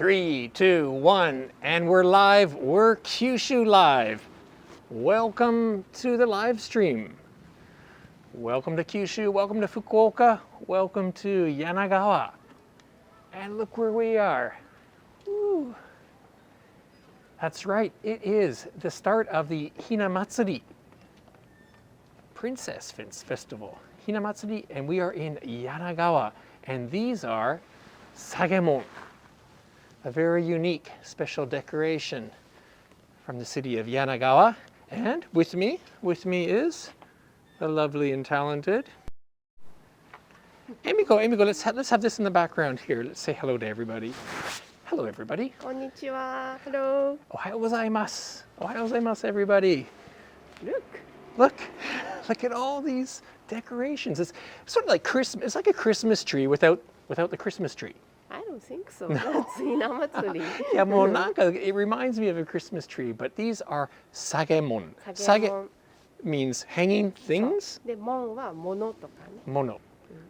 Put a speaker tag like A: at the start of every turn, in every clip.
A: 3, 2, 1, and we're live. We're Kyushu live. Welcome to the live stream. Welcome to Kyushu, welcome to Fukuoka, welcome to Yanagawa. And look where we are. Woo. That's right, it is the start of the Hinamatsuri Princess Festival. Hinamatsuri, and we are in Yanagawa. And these are sagemon, a very unique special decoration from the city of Yanagawa. And with me is the lovely and talented Emiko, let's have this in the background here. Let's say hello to everybody. Hello, everybody.
B: Konnichiwa. Hello.
A: Ohayou gozaimasu. Ohayou gozaimasu, everybody. Look at all these decorations. It's sort of like Christmas. It's like a Christmas tree without the Christmas tree.
B: I don't think so. That's Hinamatsuri.
A: Yeah, well, it reminds me of a Christmas tree, but these are sagemon. Sage means hanging things.
B: で、mon は物とかね。
A: Mono.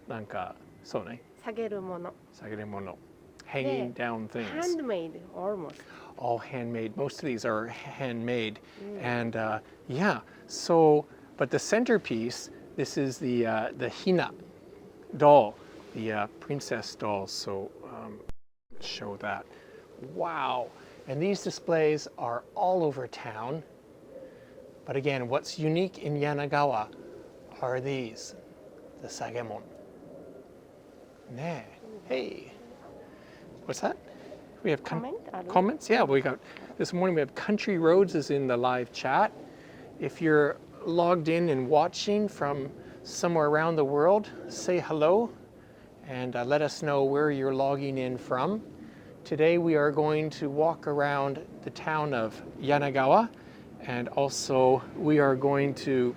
A: なんかそうね。
B: 下げるもの。
A: 下げるもの. Hanging down things.
B: Handmade, almost.
A: All handmade. Most of these are handmade. And yeah, so, but the centerpiece, this is the Hina doll, the princess doll. So show that. Wow. And these displays are all over town. But again, what's unique in Yanagawa are these, the sagemon. Hey. What's that? We have comments? Yeah, we got this morning. We have Country Roads is in the live chat. If you're logged in and watching from somewhere around the world, say hello and let us know where you're logging in from. Today we are going to walk around the town of Yanagawa, and also we are going to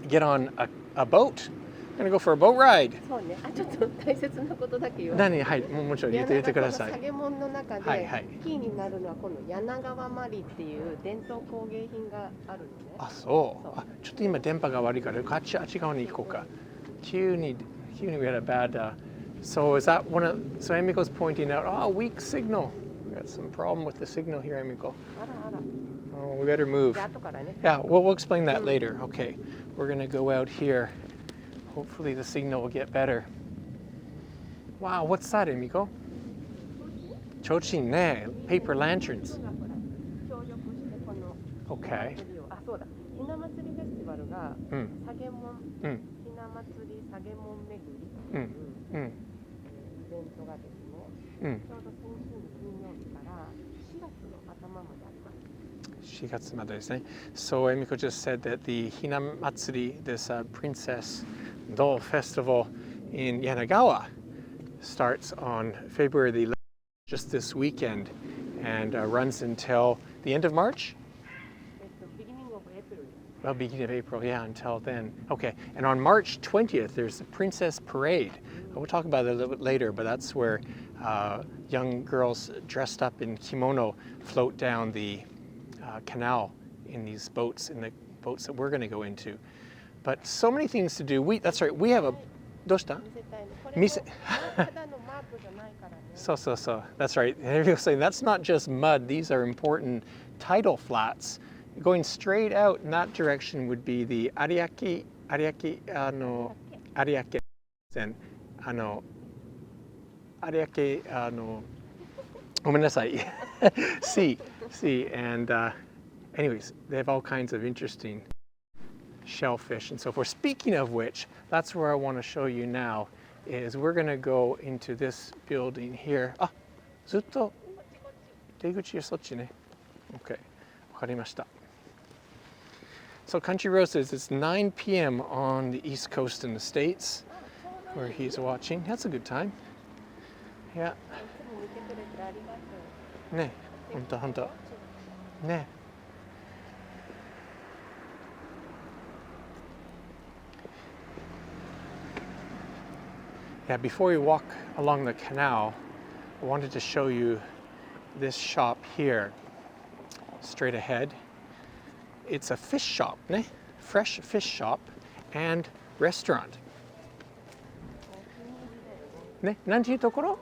A: get on a boat. We're going to go for a boat ride.
B: そうね。ちょっと大切なことだけ言わ
A: 何？はい、もちろん言ってください。
B: 下げ物の中で、
A: はいはい。
B: キーになるのはこの柳川マリっていう伝統工芸品があるのね。
A: あ、そう。あ、ちょっと今電波が悪いから、あっち側に行こうか。急に we had a bad. So is that one of? So Emiko's pointing out. Oh, weak signal. We got some problem with the signal here, Emiko.
B: あらあら。
A: Oh, we better move.
B: で、後からね。
A: Yeah, we'll explain that later. Okay, we're gonna go out here. Hopefully the signal will get better. Wow, what's that, Emiko? Chochin, ne, paper lanterns. Okay.
B: あ、そうだ。ひな祭りフェスティバルが、サゲモン、ひな祭りさげもんめぐりっていうイベントがですね、ちょうど先週の金曜日から4月の頭まであります。
A: 4月までですね。So Emiko just said that the Hinamatsuri, this princess doll festival in Yanagawa, starts on February the 11th, just this weekend, and runs until the end of March?
B: Beginning of April.
A: Well, beginning of April, yeah, until then. Okay, and on March 20th, there's the Princess Parade. We'll talk about it a little bit later, but that's where young girls dressed up in kimono float down the canal in these boats, in the boats that we're going to go into. But so many things to do. That's right, we have a... どうした? So. That's right. And everyone's saying that's not just mud. These are important tidal flats. Going straight out in that direction would be the Ariake, and Ariake, ごめんなさい. sea. And anyways, they have all kinds of interesting shellfish and so forth. Speaking of which, that's where I want to show you now, is we're going to go into this building here. あ、ずっと出口はそっちね。Okay, わかりました。So Country Road says it's 9 p.m. on the East Coast in the States, where he's watching. That's a good time. Yeah. ね、ほんと。ね。Yeah, before we walk along the canal, I wanted to show you this shop here, straight ahead. It's a fish shop, ne? Fresh fish shop and restaurant. ね、なんていうところ？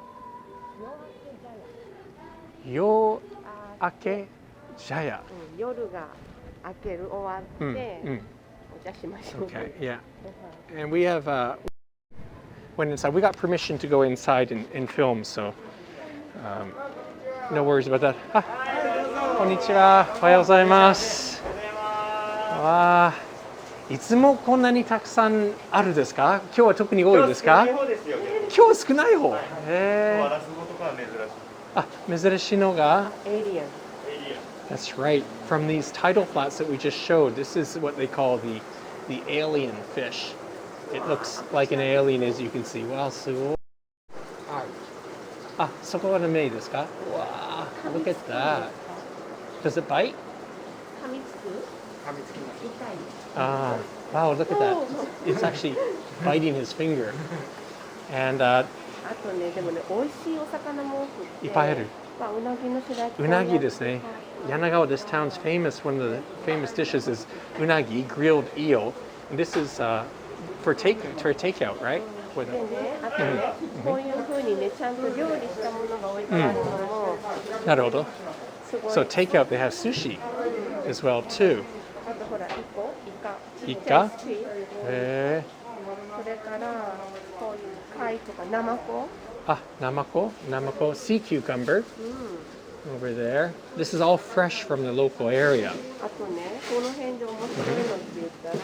A: 夜明け茶屋。
B: 夜が明ける終わって、お茶しましょう。
A: Okay, yeah. And we have, went inside. We got permission to go inside and film, so no worries about that. こんにちは。おはようございます。わあ、いつもこんなにたくさんあるですか？今日は特に多いですか？今日少ない方。珍しいのが。That's right. From these tidal flats that we just showed, this is what they call the alien fish. It looks like an alien, as you can see. Wow, すごい。そこが目ですか？Wow, look at that. Does it bite?
B: 噛みつく？噛みつきます。痛い。
A: Wow, look at that. It's actually biting his finger. And
B: あとね、でもね、美味しいお魚も多くて。いっぱいある。うなぎの白焼き。うなぎですね。
A: Yanagawa, this town's famous. One of the famous dishes is Unagi Grilled Eel. And this is for takeout, right?
B: でね、あとね、こういう風にね、ちゃんと料理したものが置いてあるのも。
A: なるほど。So takeout, they have sushi as well too.
B: あとほら、イ
A: カ。
B: それからこういう貝とかナマコ。
A: ナマコ、sea cucumber. Over there. This is all fresh from the local area.
B: あとね、この辺で面白いのって言ったら、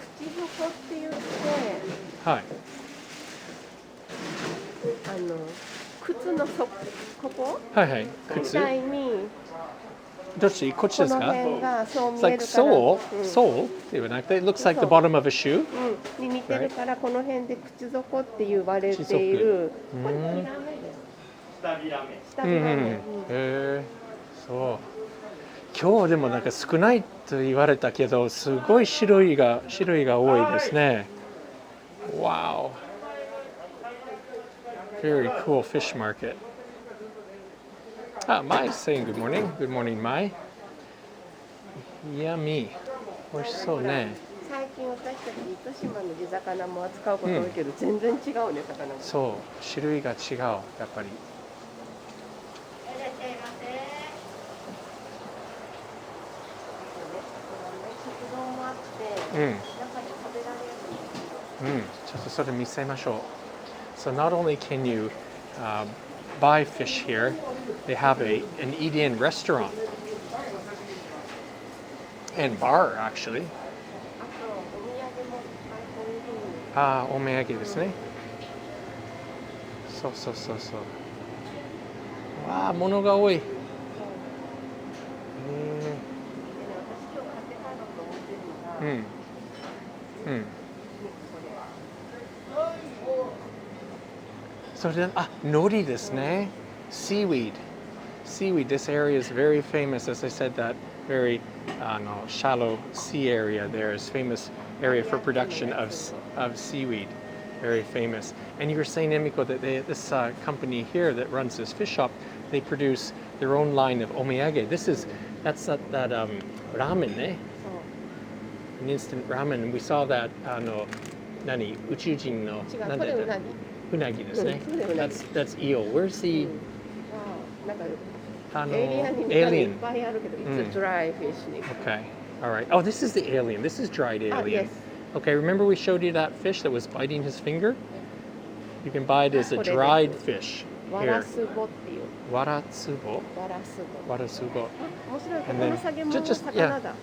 B: 口底って言って、
A: はい。
B: 靴のここ？
A: はいはい。
B: みたいに。
A: どっち？こっちですか？
B: この辺がそう見えるから。
A: It's like sole? って言わなくて、it looks like the bottom of a shoe?
B: に似てるから、この辺で口底って言われている。これヒラメです。下ビラメ。
A: そう。今日でもなんか少ないと言われたけど、すごい種類が多いですね。Wow. Very cool fish market. Mai's saying good morning. Good morning, Mai. Yummy. 美味しそうね。
B: 最近私たち糸島の地魚も扱うこと多いけど、全然違うね、魚も。
A: そう、種類が違う、やっぱり。
B: 食堂もあって、中で食べられやすい。
A: ちょっとそれ見せましょう。So not only can you buy fish here, they have an eat-in restaurant and bar actually. お土産ですね。そう。わあ、物が多い。それで、海苔ですね。Seaweed. This area is very famous. As I said, that very shallow sea area there is famous area for production of seaweed. Very famous. And you were saying, Emiko, that this company here that runs this fish shop, they produce their own line of omiyage. That's that ramen, eh? An instant ramen. And we saw that, Uchujin no, Unagiですね. That's eel. Where's the alien?
B: It's a dry fish.
A: Okay. All right. Oh, this is the alien. This is dried alien.
B: Yes.
A: Okay, remember we showed you that fish that was biting his finger? You can buy it as a dried fish. Here. Waratsubo. And then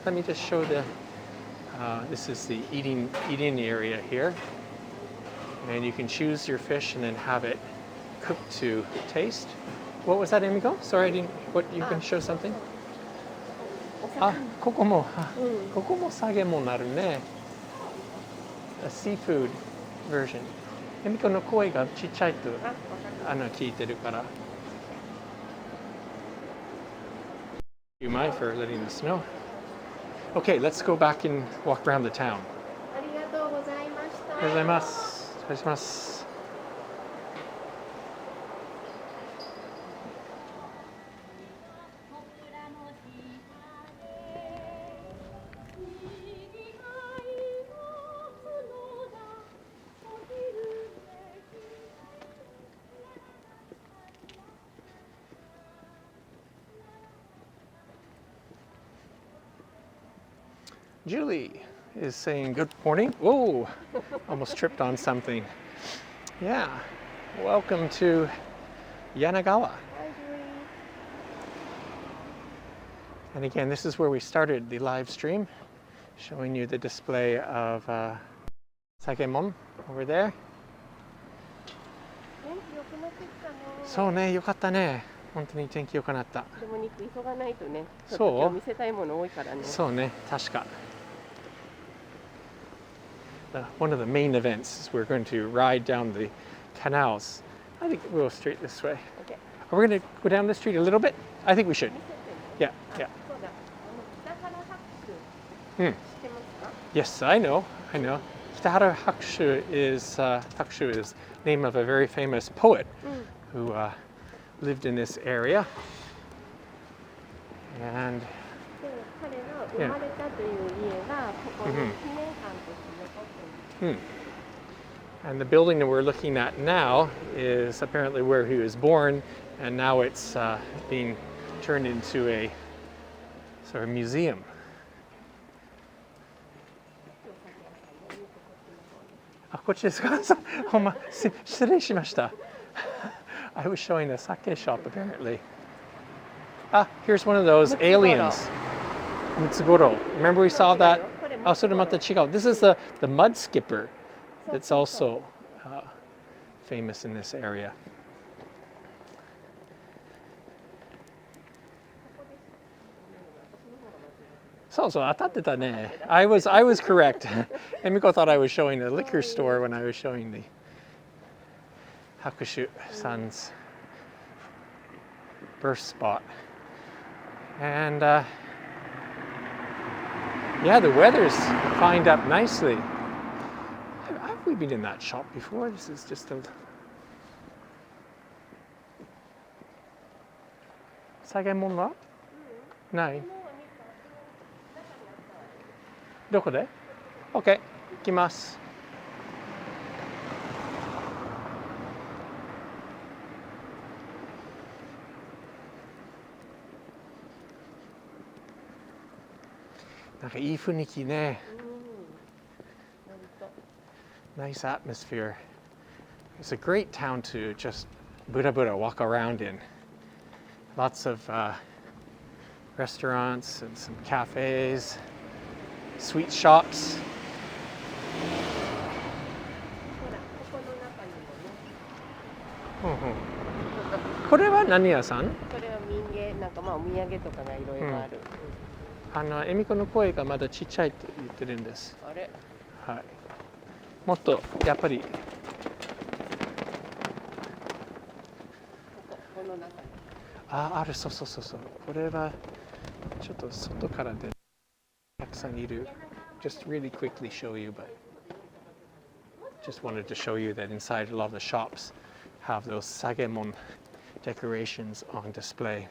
A: let me just show this is the eating area here. And you can choose your fish and then have it cooked to taste. What was that, Emiko? Sorry, I didn't. You can show something? ここもsagemon あるね。A seafood version. エミコの声がちっちゃいと聞いてるから。You mind for letting us know? Okay, let's go back and walk around the town.
B: ありがとうございました。
A: ありがとうございます。お願いします。Julie is saying good morning. Whoa, almost tripped on something. Yeah, welcome to Yanagawa. And again, this is where we started the live stream, showing you the display of sagemon over there. そうね、よかったね。本当に天気良くなった。
B: でも肉急がないとね。
A: そう。
B: 今日見せたいもの多いからね。
A: そうね、確か。One of the main events is we're going to ride down the canals. I think we'll go straight this way.
B: Okay.
A: Are we going to go down the street a little bit? I think we should. Yeah, yeah. Yes, I know. Kitahara Hakushu is name of a very famous poet who lived in this area. And and the building that we're looking at now is apparently where he was born, and now it's being turned into a sort of museum. I was showing a sake shop apparently. Ah, here's one of those aliens. Mutsugoro. Remember we saw that? Oh, this is the mud skipper that's also famous in this area. I was correct. Emiko thought I was showing the liquor store when I was showing the Hakushu-san's birth spot. And yeah, the weather's fined up nicely. Have we been in that shop before? This is just a sagemon wa? Nai. どこで ?OK、行きます。なんかいい雰囲気ね。Nice atmosphere. It's a great town to just Bura walk around in. Lots of restaurants and some cafes. Sweet shops. これは何屋さん？
B: これは民芸、なんかまあお土産とかがいろいろある。
A: 恵美子の声がまだちっちゃいって言ってるんです。
B: あれ？
A: はい。もっとやっぱり。こ
B: の中に。
A: ある、そう。これはちょっと外からで。Just really quickly show you, but just wanted to show you that inside a lot of the shops have those sagemon decorations on display.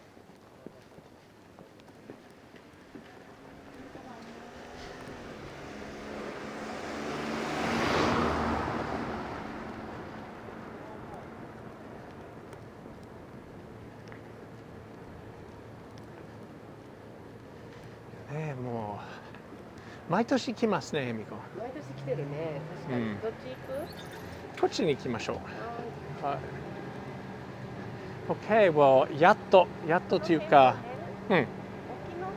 A: More. 毎年来ますね、恵美子。
B: 毎年来てるね。確かに。どっち行く？
A: こっちに行きましょう。はい。Okay, well, やっとというか、
B: 沖ノ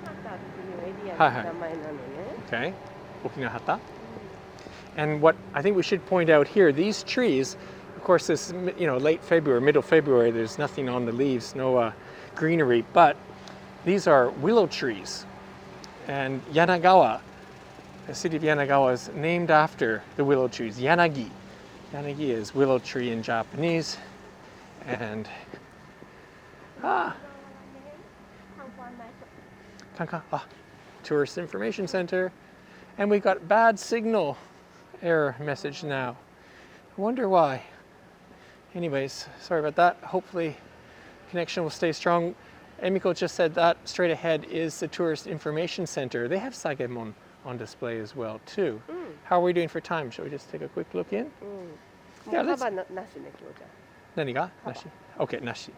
B: 畑っていうエリアの名前なのね。
A: Okay, 沖ノ畑。And what I think we should point out here, these trees, of course, this late February, middle February, there's nothing on the leaves, no greenery, but these are willow trees. And Yanagawa, the city of Yanagawa, is named after the willow trees. Yanagi. Yanagi is willow tree in Japanese. And tourist information center. And we got bad signal error message now. I wonder why. Anyways, sorry about that. Hopefully connection will stay strong. Emiko just said that straight ahead is the Tourist Information Center. They have sagemon on display as well too. How are we doing for time? Shall we just take a quick look in? Yeah, let's. Okay, nashi.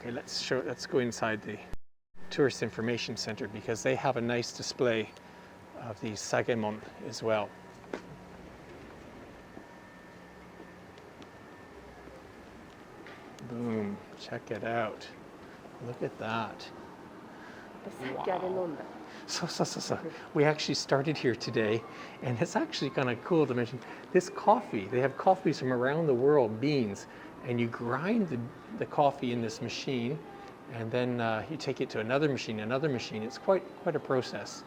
A: Okay, let's go inside the Tourist Information Center because they have a nice display of the sagemon as well. Boom, check it out. Look at that. Wow. So. We actually started here today, and it's actually kind of cool to mention this coffee. They have coffees from around the world, beans, and you grind the coffee in this machine, and then you take it to another machine. It's quite a process.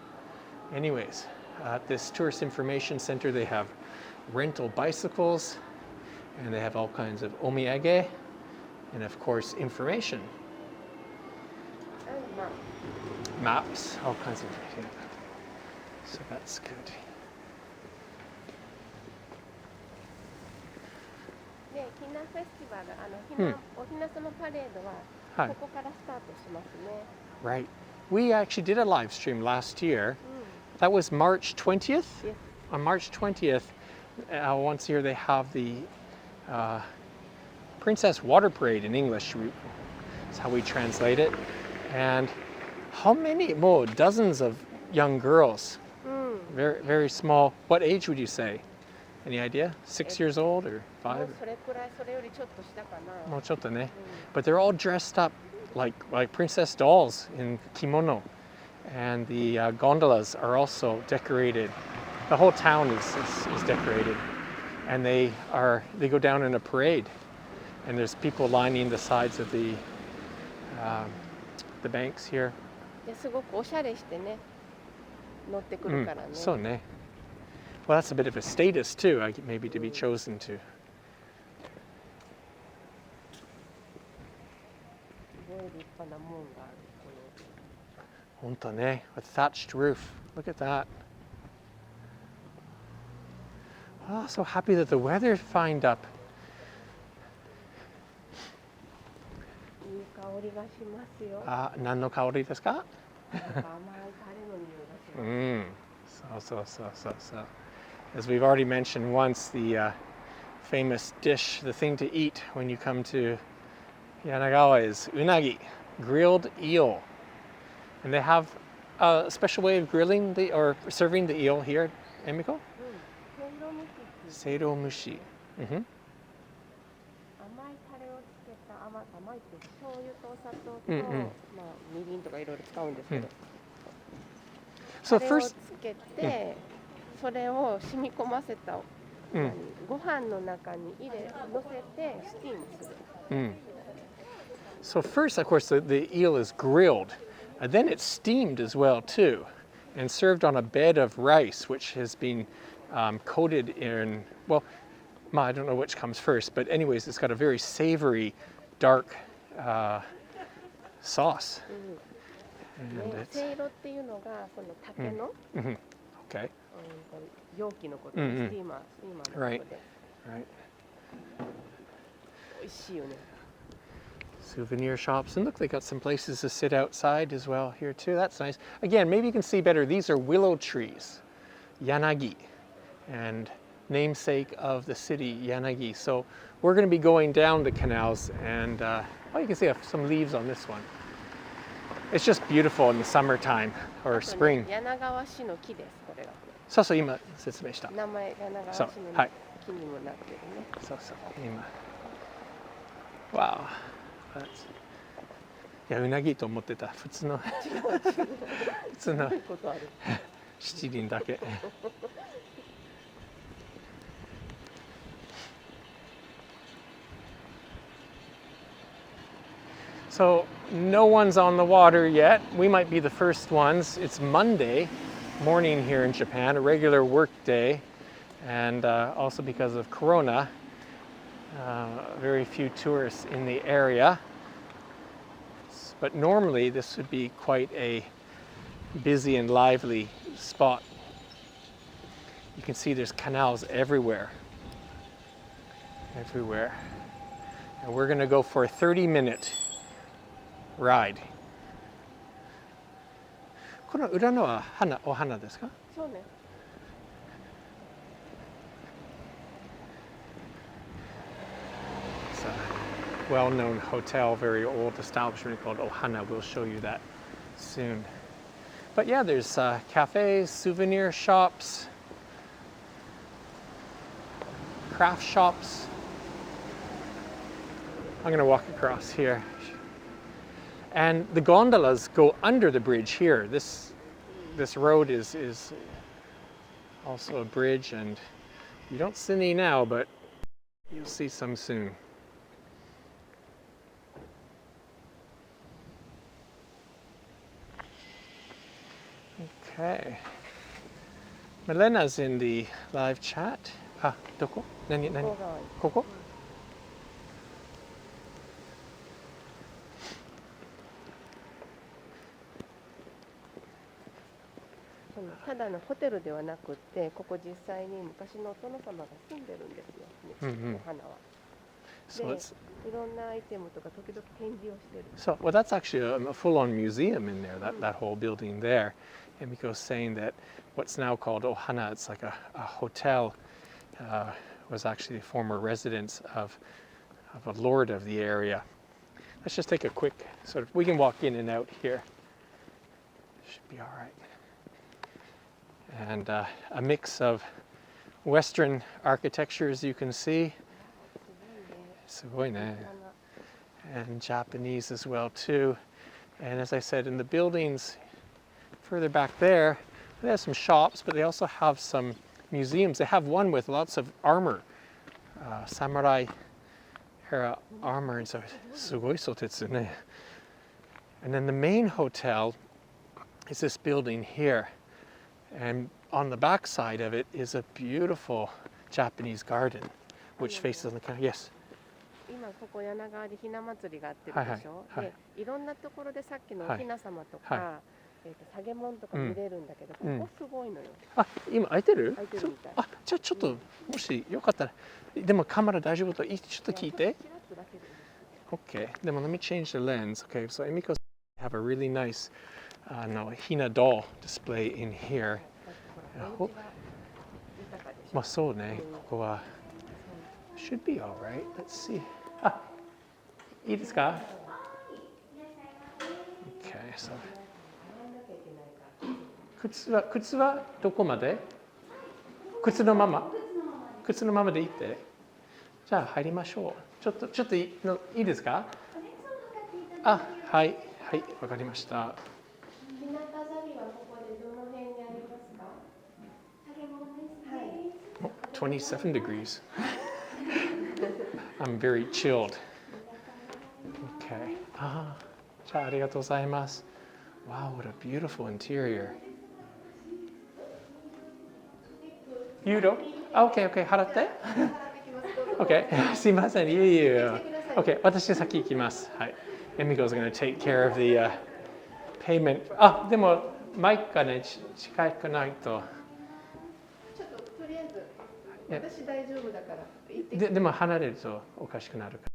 A: Anyways, at this tourist information center, they have rental bicycles, and they have all kinds of omiyage, and of course information. Maps, all kinds of, yeah. So that's good.
B: で、ヒナフェスティバル、おひなさまパレードはここからスタートしますね。
A: Right. We actually did a live stream last year. That was March 20th.
B: Yes.
A: On March 20th, once a year they have the Princess Water Parade in English. That's how we translate it. And how many more? Dozens of young girls. Very, very small. What age would you say? Any idea? 6 years old or 5? But they're all dressed up like princess dolls in kimono. And the gondolas are also decorated. The whole town is decorated. And they go down in a parade. And there's people lining the sides of the banks here.
B: すごくおしゃれしてね、乗ってくるからね。
A: そうね。Well, that's a bit of a status too, maybe to be chosen to.
B: すごい立派な門がある。
A: 本当ね、a thatched roof. Look at that. Oh, so happy that the weather fined up.
B: いい香りがしますよ。
A: 何の香りですか？
B: 甘いタレの匂いがします。
A: So. As we've already mentioned once, the famous dish, the thing to eat when you come to Yanagawa is Unagi Grilled Eel. And they have a special way of grilling or serving the eel here, Emiko? Seiro mushi.
B: 甘いって醤油とお砂糖と、みりんとかいろいろ使うんですけど、それをつけて、それを染み込ませたご飯の中に乗せてスティームする。
A: So first, of course, the eel is grilled, and then it's steamed as well too, and served on a bed of rice, which has been coated in, well, I don't know which comes first, but anyways, it's got a very savory, dark sauce.
B: せいろっていうのがその竹の
A: Okay.
B: 容器のことで、スティーマーのことで。
A: Right.
B: 美味しいよね。
A: Souvenir shops, and look, they got some places to sit outside as well here too. That's nice. Again, maybe you can see better. These are willow trees, Yanagi, and namesake of the city Yanagi. So we're going to be going down the canals, and you can see some leaves on this one. It's just beautiful in the summertime or spring.
B: 柳川市の木です、これが。
A: そう今説明した。
B: 名前柳川市の木にもなってるね。
A: そう今。Wow. いや、うなぎと思ってた。普通の七輪だけ。So no one's on the water yet. We might be the first ones. It's Monday morning here in Japan, a regular work day, and also because of Corona, very few tourists in the area. But normally this would be quite a busy and lively spot. You can see there's canals everywhere. And we're going to go for a 30-minute ride. この裏のはお花ですか？
B: そうね。
A: It's a well-known hotel, very old establishment called Ohana. We'll show you that soon. But yeah, there's cafes, souvenir shops, craft shops. I'm going to walk across here. And the gondolas go under the bridge here. This road is also a bridge, and you don't see any now, but you'll see some soon. Okay. Milena's in the live chat. Ah, doko? Nani? Koko?
B: ただのホテルではなくって、ここ実際に昔のお殿様が住んでるんですよ、お花は。で、いろんなアイテムとか時々展示をしてる。
A: So, well, that's actually a full-on museum in there, that whole building there. And Miko's saying that what's now called Ohana, it's like a hotel, was actually the former residence of a lord of the area. Let's just take a quick sort of, we can walk in and out here. Should be all right. And a mix of Western architecture, as you can see. And Japanese as well too. And as I said, in the buildings further back there, they have some shops, but they also have some museums. They have one with lots of armor, samurai era armor, and so sugoi sotetsu ne. And then the main hotel is this building here. And on the back side of it is a beautiful Japanese garden, which faces the canal. Yes.
B: 今ここ柳川でひな祭りがあってるでしょ。で、いろんなところでさっきのおひな様とか、サゲモンとか見れるんだけど、ここすごいのよ。
A: あ、今開いてる？
B: 開いてるみたい。
A: あ、じゃあちょっともしよかったら、でもカメラ大丈夫とちょっと聞いて。Okay. でも let me change the lens. Okay. So Emiko have a really nice Hina doll display in here. まあそうね。ここは should be all right. Let's see. あ、いいですか？ Okay. So 靴はどこまで？靴のままでいいって。じゃあ入りましょう。ちょっといいですか？あ、はい、わかりました。
B: 日向ザビはここでどの辺にありますか？サゲモンですね。はい。
A: 27 degrees. I'm very chilled. Okay. じゃあありがとうございます。Wow, what a beautiful interior. ユーロ？ Okay, 払って。Okay. すいません。いえ。Okay. 私先行きます。はい。Emiko's going to take care of the payment. あ、でもマイクがね近くないと。
B: ちょっととりあえず私大丈夫だから行ってきて。
A: でも離れるとおかしくなるから。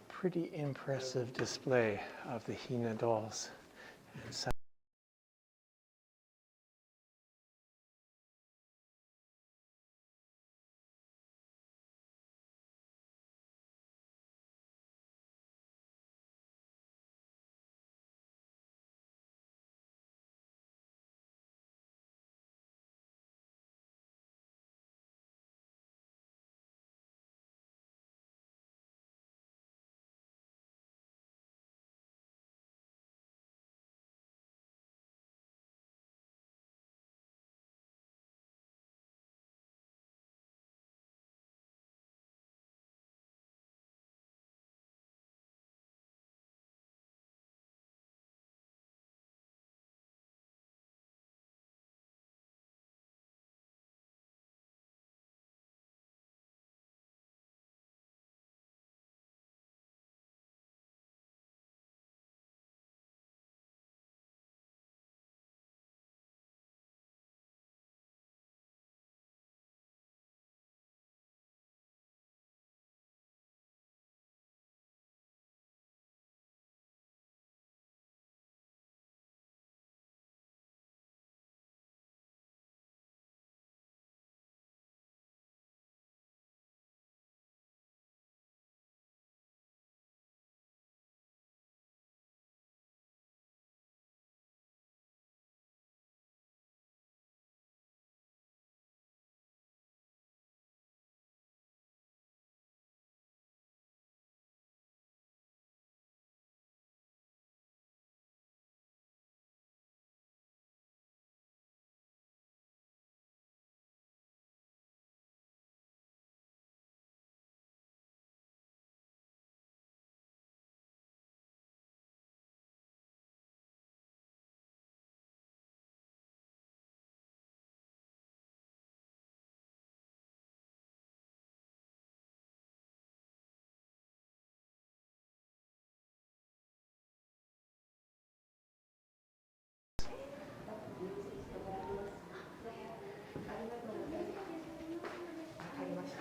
A: Pretty impressive display of the Hina dolls. And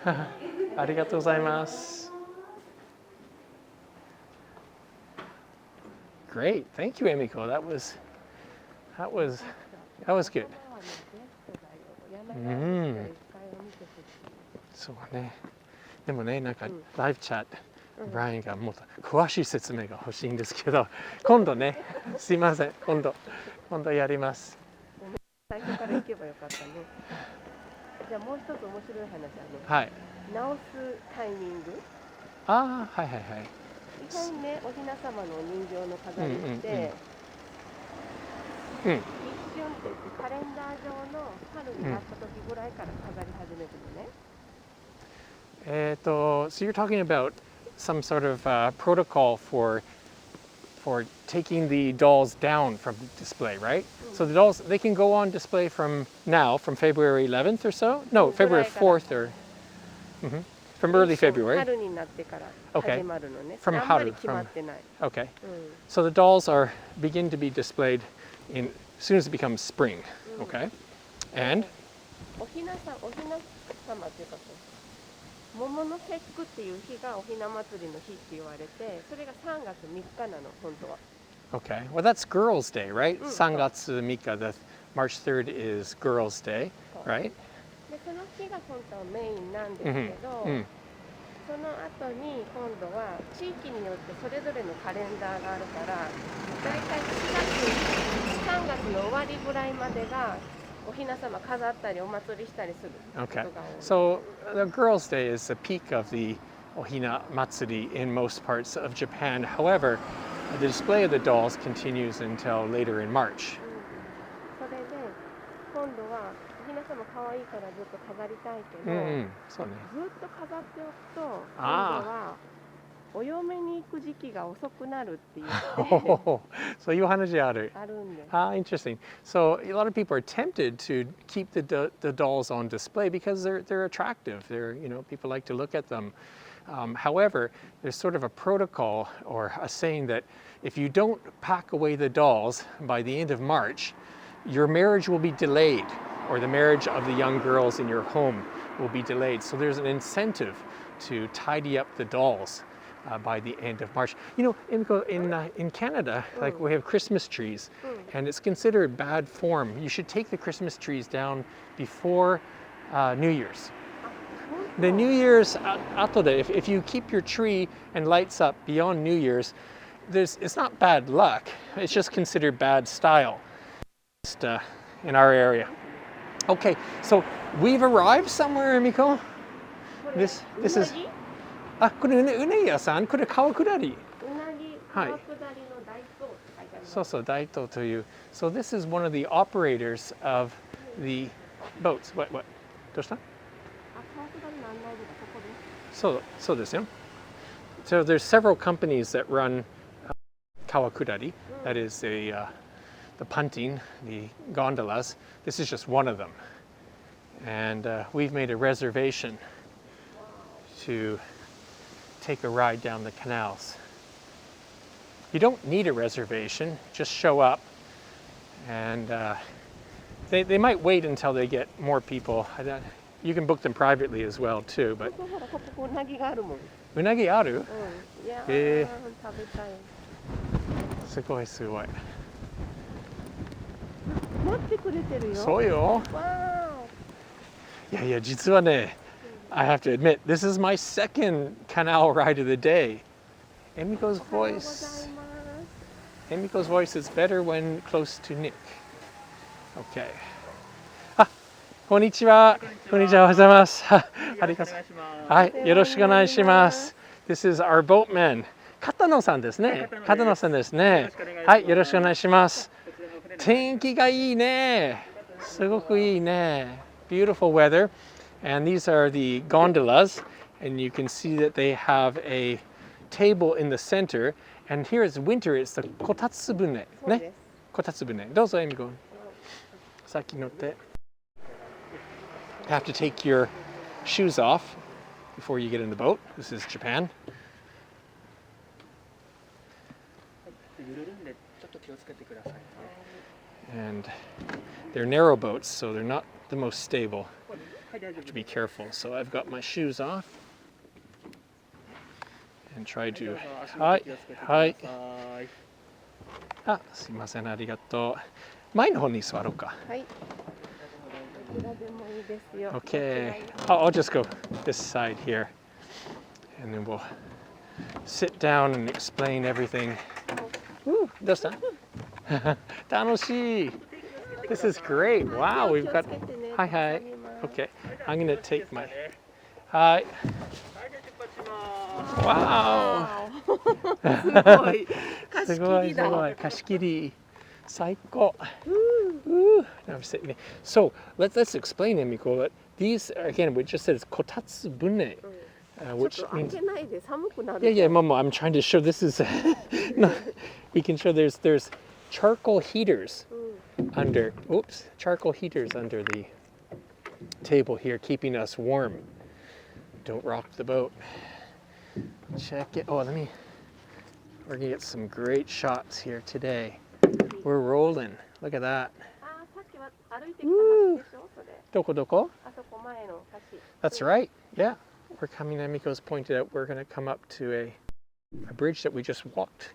A: ありがとうございます。Great, thank you, Emiko. That was good. そうね。でもね、なんかライブチャット、ブライアンがもっと詳しい説明が欲しいんですけど、今度ね、すいません、今度やります。
B: 最初から行けばよかったね。じゃあもう一つ面白い話
A: はい。
B: 直すタイミング。
A: ああ、はいはいはい。
B: 基本ね、おひな様のお人形の飾りって、一瞬って言ってカレンダー上の春になった時ぐらいから飾り始めるのね。
A: So you're talking about some sort of protocol for taking the dolls down from display, right? So the dolls, they can go on display from now, from February 11th or so? No, February 4th or from early February.
B: 春になってから始まるのね。
A: From
B: あんまり
A: haru.
B: 決まってない。
A: Okay. So the dolls begin to be displayed as soon as it becomes spring. Okay. And
B: おひな様っていうか、桃の節句っていう日がおひな祭りの日って言われて、それが3月3日なの、本当は。
A: Okay. Well, that's Girls' Day, right? 3月3日, the March 3rd is Girls' Day, right?
B: で、その日が本当はメインなんですけど、その後に今度は地域によってそれぞれのカレンダーがあるから、だいたい3月の終わりぐらいまでがおひな様飾ったりお祭りしたりすることが多い。
A: Okay. So the Girls' Day is the peak of the Hinamatsuri in most parts of Japan. However, the display of the dolls continues until later in March.
B: それで今度はおひな様可愛いからずっと飾りたいけど、
A: そうね。
B: ずっと飾っておくと今度はお嫁に行く時期が遅くなるって言って
A: そういう話ある。
B: あるんです。
A: Interesting. So a lot of people are tempted to keep the dolls on display because they're attractive. People like to look at them. However, there's sort of a protocol or a saying that if you don't pack away the dolls by the end of March, your marriage will be delayed, or the marriage of the young girls in your home will be delayed. So there's an incentive to tidy up the dolls by the end of March. In Canada, like we have Christmas trees, and it's considered bad form. You should take the Christmas trees down before New Year's. The New Year's, if you keep your tree and lights up beyond New Year's, it's not bad luck. It's just considered bad style in our area. Okay, so we've arrived somewhere, Emiko. This is... これうなぎ屋さん、これ川下り。はい。そうそう、大東という。So this is one of the operators of the boats. What? どうした？そうですよ。So there's several companies that run kawakudari. That is the punting, the gondolas. This is just one of them. And we've made a reservation to take a ride down the canals. You don't need a reservation, just show up, and they might wait until they get more people. You can book them privately as well too, but
B: うなぎがあるもん。
A: うなぎある？
B: いや食べたい。
A: すごいすごい。
B: 待ってくれてるよ。
A: そうよ。いやいや実はね。I have to admit, this is my second canal ride of the day. Emiko's voice is better when close to Nick. Okay. こんにちは。こんにちは。おはようございます。ありがとう。はい、よろしくお願いします。This is our boatman. 片野さんですね。片野さんですね。はい、よろしくお願いします。天気がいいね。すごくいいね。Beautiful weather. And these are the gondolas, and you can see that they have a table in the center. And here it's winter, it's the kotatsubune. ね、kotatsubune. どうぞ、エミコ。先乗って。You have to take your shoes off before you get in the boat. This is Japan. And they're narrow boats, so they're not the most stable. have to be careful. So I've got my shoes off and try to. はい、はい。あ、すいません、ありがとう。前の方に座ろうか。
B: はい。どちらでもいいですよ。
A: Okay, I'll just go this side here, and then we'll sit down and explain everything. Ooh, どうした？楽しい。This is great. Wow, we've got. Hi, hi. Okay, I'm gonna take my. Hi. Wow. すごいすごい貸し切り最高。I'm sitting. So let's explain, Emiko. These again, we just said it's kotatsubune, which means. Yeah, Momo. I'm trying to show this is. No, we can show there's charcoal heaters under. Oops, charcoal heaters under the table here, keeping us warm. Don't rock the boat. Check it. Oh, let me. We're gonna get some great shots here today. We're rolling. Look at that. Woo. Doko? That's right. Yeah. We're coming, Emiko's pointed out, we're gonna come up to a bridge that we just walked.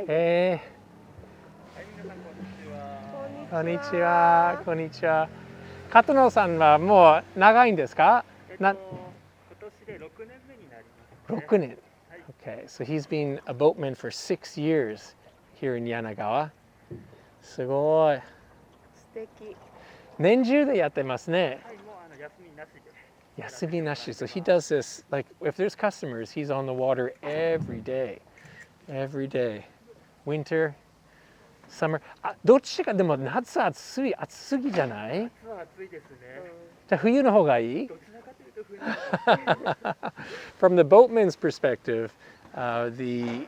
A: Hey. Konnichiwa. Konnichiwa. Katano-san はもう長いんですか？今年で6年目になります。6年。Okay, so he's been a boatman for 6 years here in Yanagawa. すごい。素敵。年中でやってますね。はい、もう休みなしで。休みなし。So he does this like if there's customers, he's on the water every day. Every day. Winter, summer. あ、どっちかでも夏暑すぎじゃない？夏は暑いですね。じゃあ冬の方がいい？どちらかというと冬の方がいい。From the boatman's perspective, the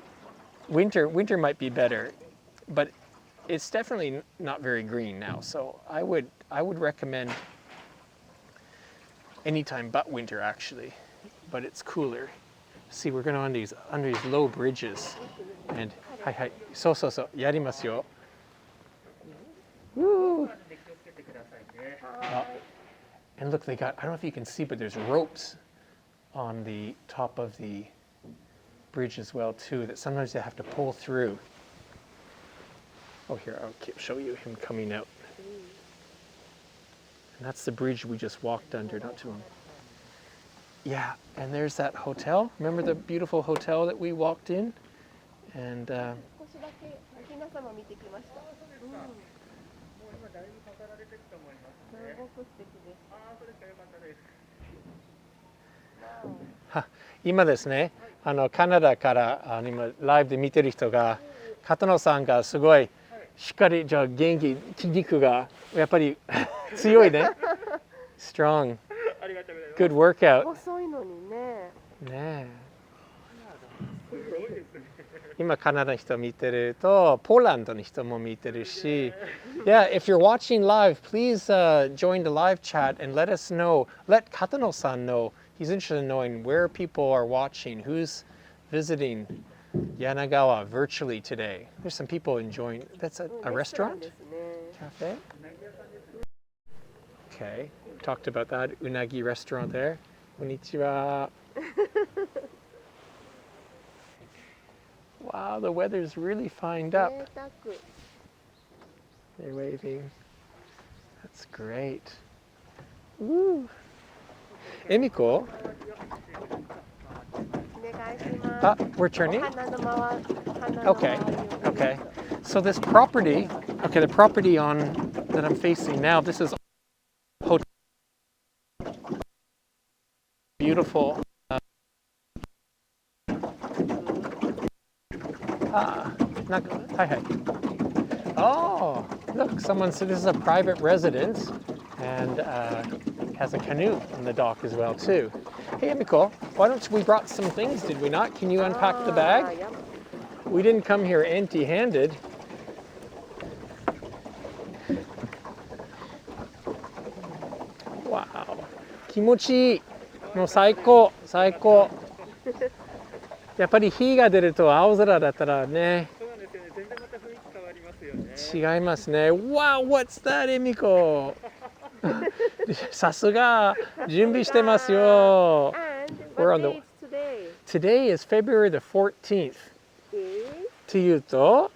A: winter might be better, but it's definitely not very green now. So I would recommend anytime but winter actually, but it's cooler. See, we're going on under these low bridges, and hi, so yarimasu yo. Woo! And look, they got, I don't know if you can see, but there's ropes on the top of the bridge as well too, that sometimes they have to pull through. Oh, here, I'll show you him coming out. And that's the bridge we just walked under, not too long. Yeah, and there's that hotel. Remember the beautiful hotel that we walked in? And今ですね、カナダから今ライブで見てる人が、片野さんがすごいしっかりじゃあ元気、筋肉がやっぱり強いね。Strong. Good workout. 細いのにね。ねえ。今カナダの人見てると、ポーランドの人も見てるし。Yeah, if you're watching live, please join the live chat and let us know. Let Katano-san know. He's interested in knowing where people are watching, who's visiting Yanagawa virtually today. There's some people enjoying. That's a restaurant? Cafe? Okay, talked about that Unagi restaurant there. Konnichiwa. Wow, the weather's really fined up. They're waving. That's great. Woo. Emiko? We're turning? Okay, okay. So this property, okay, the property that I'm facing now, this is hotel. Beautiful. Hi. Oh, look, someone said this is a private residence and has a canoe on the dock as well too. Hey, Emiko, we brought some things, did we not? Can you unpack the bag? Yep. We didn't come here empty-handed. Wow. 気持ちいい。もう最高。やっぱり日が出ると青空だったらね。そうなんですよね。全然また雰囲気変わります違いますね。Wow, what's that, エミコ。さすが準備してますよ。We're on the... Today is February the 14th. っていうと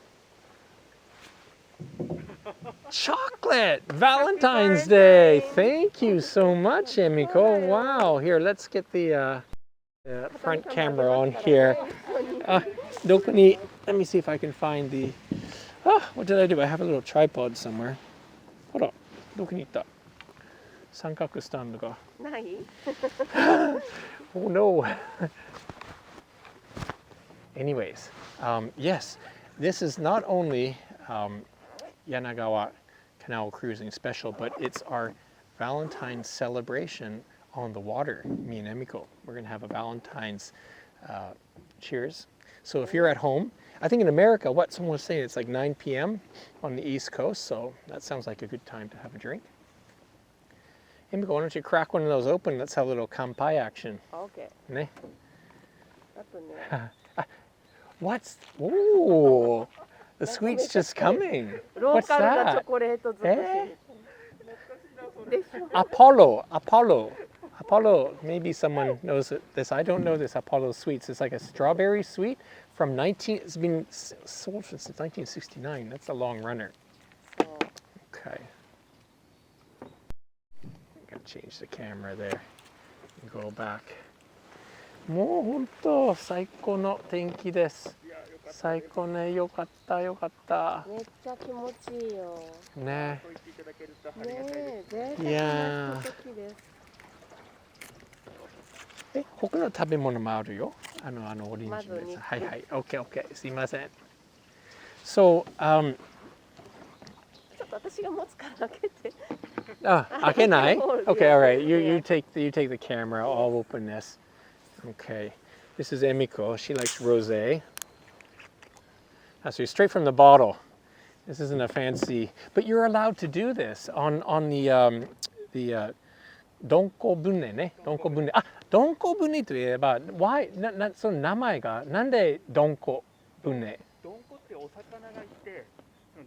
A: Chocolate! Valentine's Day! Thank you so much, Emiko. Wow. Here, let's get the front camera on here. Let me see if I can find the... what did I do? I have a little tripod somewhere. Hold on. どこに行った三角スタンドが。
B: ない
A: Oh no. Anyways, yes, this is not only Yanagawa Canal cruising special, but it's our Valentine's celebration on the water. Me and Emiko, we're going to have a Valentine's cheers. So if you're at home, I think in America, what someone was saying, it's like 9 p.m. on the East Coast, so that sounds like a good time to have a drink. Emiko, why don't you crack one of those open? Let's have a little kanpai action.
B: Okay.
A: ね。
B: あとね
A: What's... Ooh, the sweet's just coming.
B: ロー
A: What's
B: カルなチョ
A: that?
B: コレート尽くしでしょ
A: Apollo. Maybe someone knows this. I don't know this Apollo sweets. It's like a strawberry sweet from 19... It's been sold since 1969. That's a long runner.
B: そう
A: Okay. I'm gonna change the camera there and go back. もう本当最高の天気です。最高ね、よかったよかった。
B: めっちゃ気持ちいいよ
A: ね。
B: ねえ贅沢
A: いや
B: なひとときです
A: 他の食べ物もあるよ。オレンジのやつ。
B: まず肉
A: はいはい。OK。すいません。So,
B: ちょっと私が持つから開けて
A: 開けない
B: Hold,
A: Okay,
B: yeah.
A: all right. You
B: Yeah.
A: take the camera. I'll open this. Okay. This is Emiko. She likes rosé. So straight from the bottle. This isn't a fancy, but you're allowed to do this on the donkubune ね。donkubune。donkubune といえば、why その名前がなんで donkubune？
C: どんこってお魚がいて、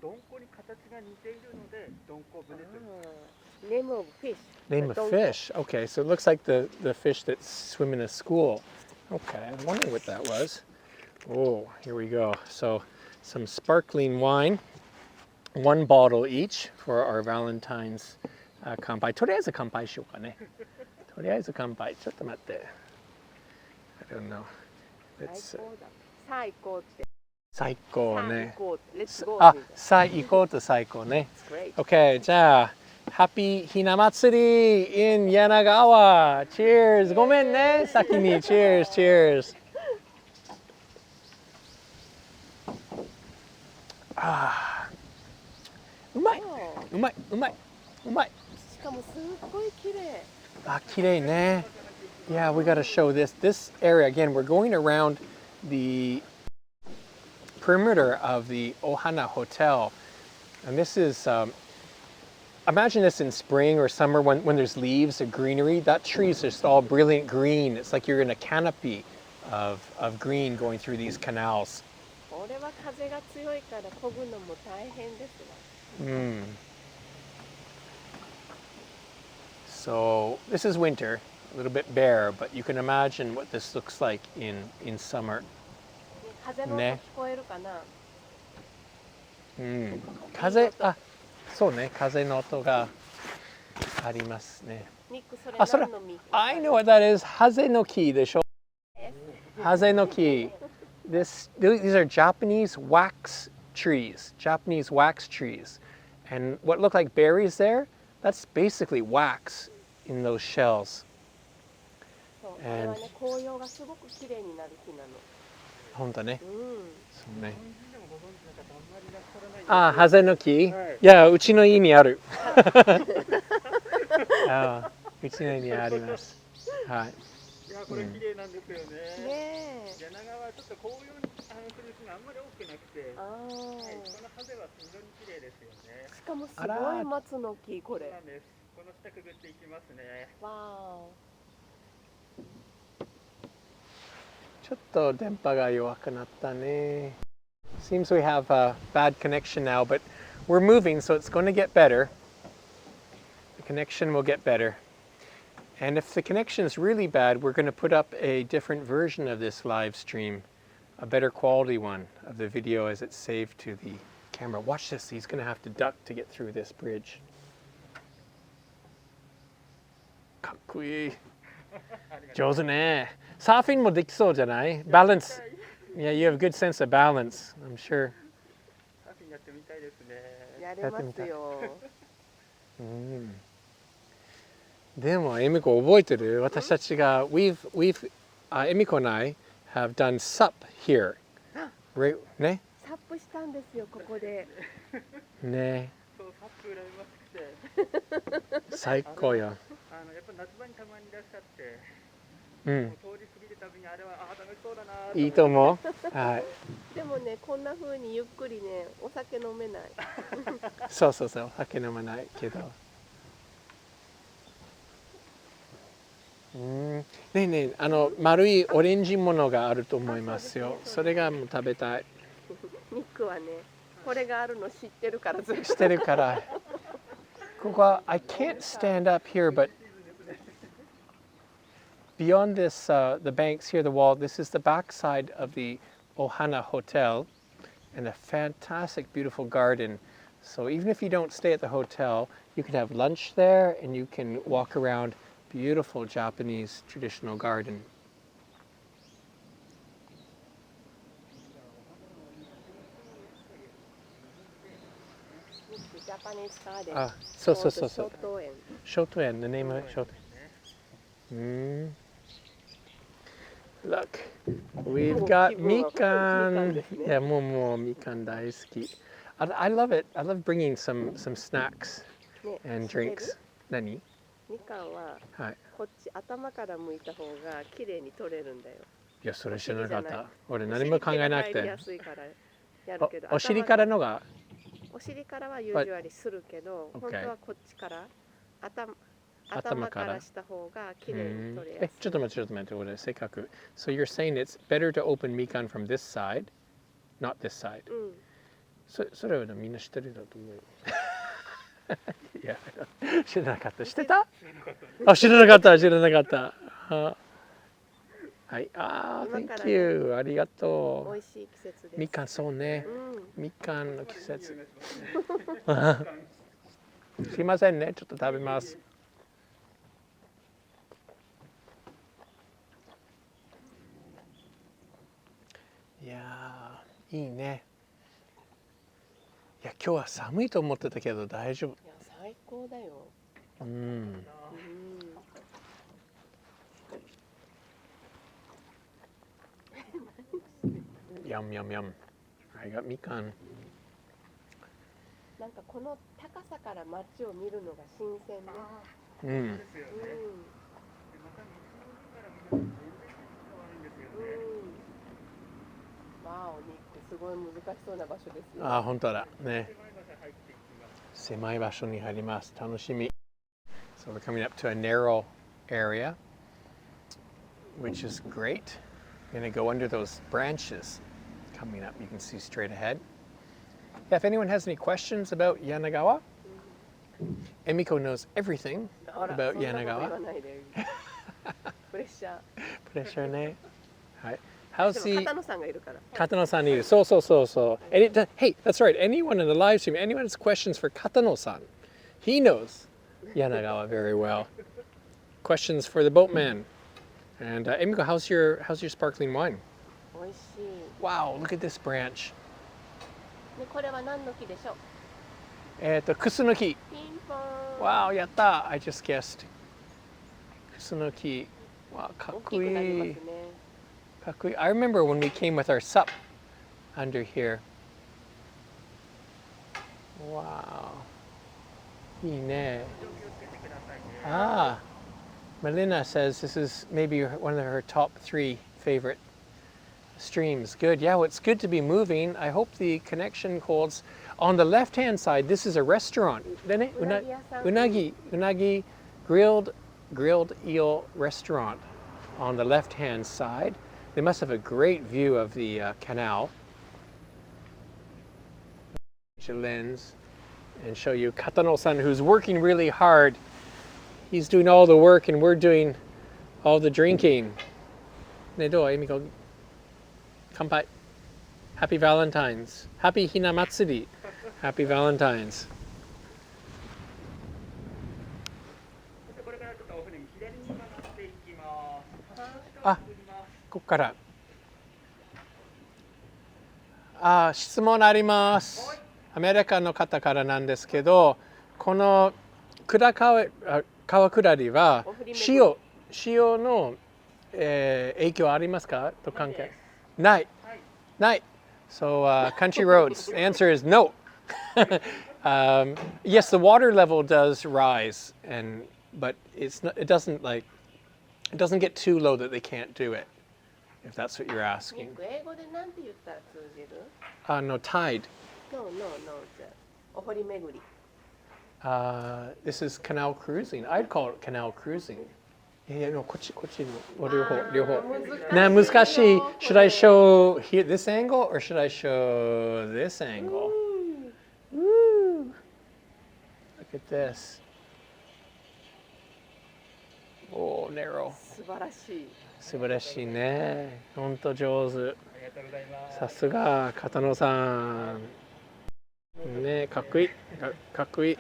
C: どんこに形が似ているのでどんこ船という。
B: Name of fish
A: Name of fish. Okay, so it looks like the fish that swim in a school. Okay, I was wondering what that was. Oh, here we go. So some sparkling wine, one bottle each for our Valentine's 乾杯。とりあえず乾杯しようかね。とりあえず乾杯。ちょっと待って。I don't know.
B: 最高って
A: 最高ね。
B: レッツゴー
A: 行こうと最高ね。Okay, じゃあ、Happy Hinamatsuri in Yanagawa! Cheers! ごめんね、先に。Cheers! うまい。
B: しかもすっごい綺麗
A: 綺麗ね。Yeah, we got to show this. This area, again, we're going around the perimeter of the Ohana Hotel. And this is, imagine this in spring or summer when there's leaves or greenery. That tree is just all brilliant green. It's like you're in a canopy of green going through these canals.
B: これは風が強いから漕ぐのも大変ですわ
A: So this is winter, a little bit bare, but you can imagine what this looks like in summer.
B: 風の音聞こえるかな
A: 風、そうね、風の音がありますね。
B: ミックそれ
A: それ
B: 何の実
A: I know what that is. ハゼの木でしょ。ハゼの木。These are Japanese wax trees. And what look like berries there, that's basically wax in those shells.
B: そうこれはね紅葉がすごく綺麗になる木なの
A: 本当ね。そうね。
C: 日本人でもご存知の方あんまりいらっしゃらないです。
A: ハゼの木、
C: はい、
A: いや、うちの家にある。うちの家にあります。はい。
C: いや、これ綺麗なんですよね。
B: ね
C: 柳川はちょっと紅葉にする木があんまり多くなくて、はい、このハゼは非常に綺麗ですよね。
B: しかもすごい松の木これ
C: そうなんです。この下くぐっていきますね。
B: わ
A: ちょっと電波が弱くなったね。Seems we have a bad connection now, but we're moving, so it's going to get better. The connection will get better. And if the connection is really bad, we're going to put up a different version of this live stream, a better quality one of the video as it's saved to the camera. Watch this. He's going to have to duck to get through this bridge. かっこいい。上手ね。サーフィンもできそうじゃない？ Balance. Yeah, you have a good sense of balance, I'm sure.
C: サーフィンやってみたいですね。
B: やれますよ。
A: でも、エミコ覚えてる？私たちが、エミコand I have done sup here. Right? ね？
B: サップしたんですよ、ここで。
A: ね。
C: そう、サップ羨ましくて。
A: 最高よ。
C: やっぱ夏場にたまにいらっしゃって、通り過ぎるたびにあれは楽しそうだなと。
A: いいと思う。はい。
B: でもね、こんな風にゆっくりね、お酒飲めない。
A: そうそうそう、お酒飲まないけど。ねえねえ、丸いオレンジものがあると思いますよ。それがもう食べたい。
B: ニックはね、これがあるの知ってるからずっと。
A: 知ってるから。ここは、I can't stand up here, but beyond this, the banks here, the wall, this is the backside of the Ohana Hotel and a fantastic, beautiful garden. So even if you don't stay at the hotel, you can have lunch there and you can walk around beautiful Japanese traditional garden.
B: ジャパニーズガーデン。
A: あ、そうそうそうそう。
B: ショート園。
A: ショート園、the name of it, ショート園。Look, we've got mikan. Yeah, もうみかん大好き。I love it. I love bringing some snacks and drinks. 何？
B: みかんは、
A: はい。
B: こっち頭から剥いた方が綺麗に取れるんだよ。
A: いや、それ知らなかった。俺何も考えなくて。お尻
B: お
A: からのが。
B: お尻からはユージュアリするけど、本当はこっちから頭からした方が綺麗に取れやすい。
A: ちょっと待って、俺せっかく。So you're saying it's better to open mikan from this side, not this side. それはみんな知ってるだと思う。いや、知らなかった。知ってた？あ、知らなかった。はい、Thank you。ありがとう。
B: 美味しい季節です。
A: みかん、そうね。みかんの季節。すいませんね、ちょっと食べます。いやー、いいね。いや、今日は寒いと思ってたけど大丈夫。い
B: や、最高だよ。
A: Yum. I got みかん。
B: なんかこの高さから街を見るのが新鮮ね。わお、ニック、すごい難しそうな場所ですよ。
A: 本当だね。狭い場所に入ります。楽しみ。So we're coming up to a narrow area, which is great. We're going to go under those branches coming up. You can see straight ahead. Yeah, if anyone has any questions about Yanagawa, Emiko knows everything about Yanagawa.
B: プレッシャー。
A: プレッシャーね。はい。How's the
B: 片野さんがいるから。
A: 片野さんいる。そう。And hey, that's right. Anyone in the live stream, anyone has questions for Katano-san, he knows Yanagawa very well. Questions for the boatman. And Emiko, how's your sparkling wine?
B: 美味しい。
A: Wow, look at this branch.
B: これは何の木でしょう？
A: クスノキ。
B: ピンポーン。
A: Wow, やった。I just guessed. クスノキ。Wow, かっこいい。かっこいい。I remember when we came with our sup under here. Wow. いいね。Melina says this is maybe one of her top 3 favorite streams. Good. Yeah, well, it's good to be moving. I hope the connection holds. On the left-hand side, this is a restaurant. Unagi Grilled Eel restaurant on the left-hand side. They must have a great view of the canal. a lens and show you Katano-san, who's working really hard. He's doing all the work and we're doing all the drinking. ね、どう？エミコ、乾杯。Happy Valentine's. Happy Hinamatsuri. Happy Valentine's.
C: これからちょっとお船に左に曲がっていきます。
A: あ、ここから。質問あります。アメリカの方からなんですけど、この川下りは潮の、影響ありますかと関係ない。ない。So country roads. The answer is no. Yes, the water level does rise, but it doesn't get too low that they can't do it. If that's what you're asking.
B: 英語でなんて言ったら通じる？
A: No, tide.
B: No. お堀巡り。
A: This is canal cruising. I'd call it canal cruising. こっちの両方。難しい。Should I show here this angle or should I show this angle? Woo! Look at this. Oh, narrow.
B: 素晴らしい。
A: 素晴らしいね。本当上手。さすが片野さん。ね、かっこいい。かっこいい。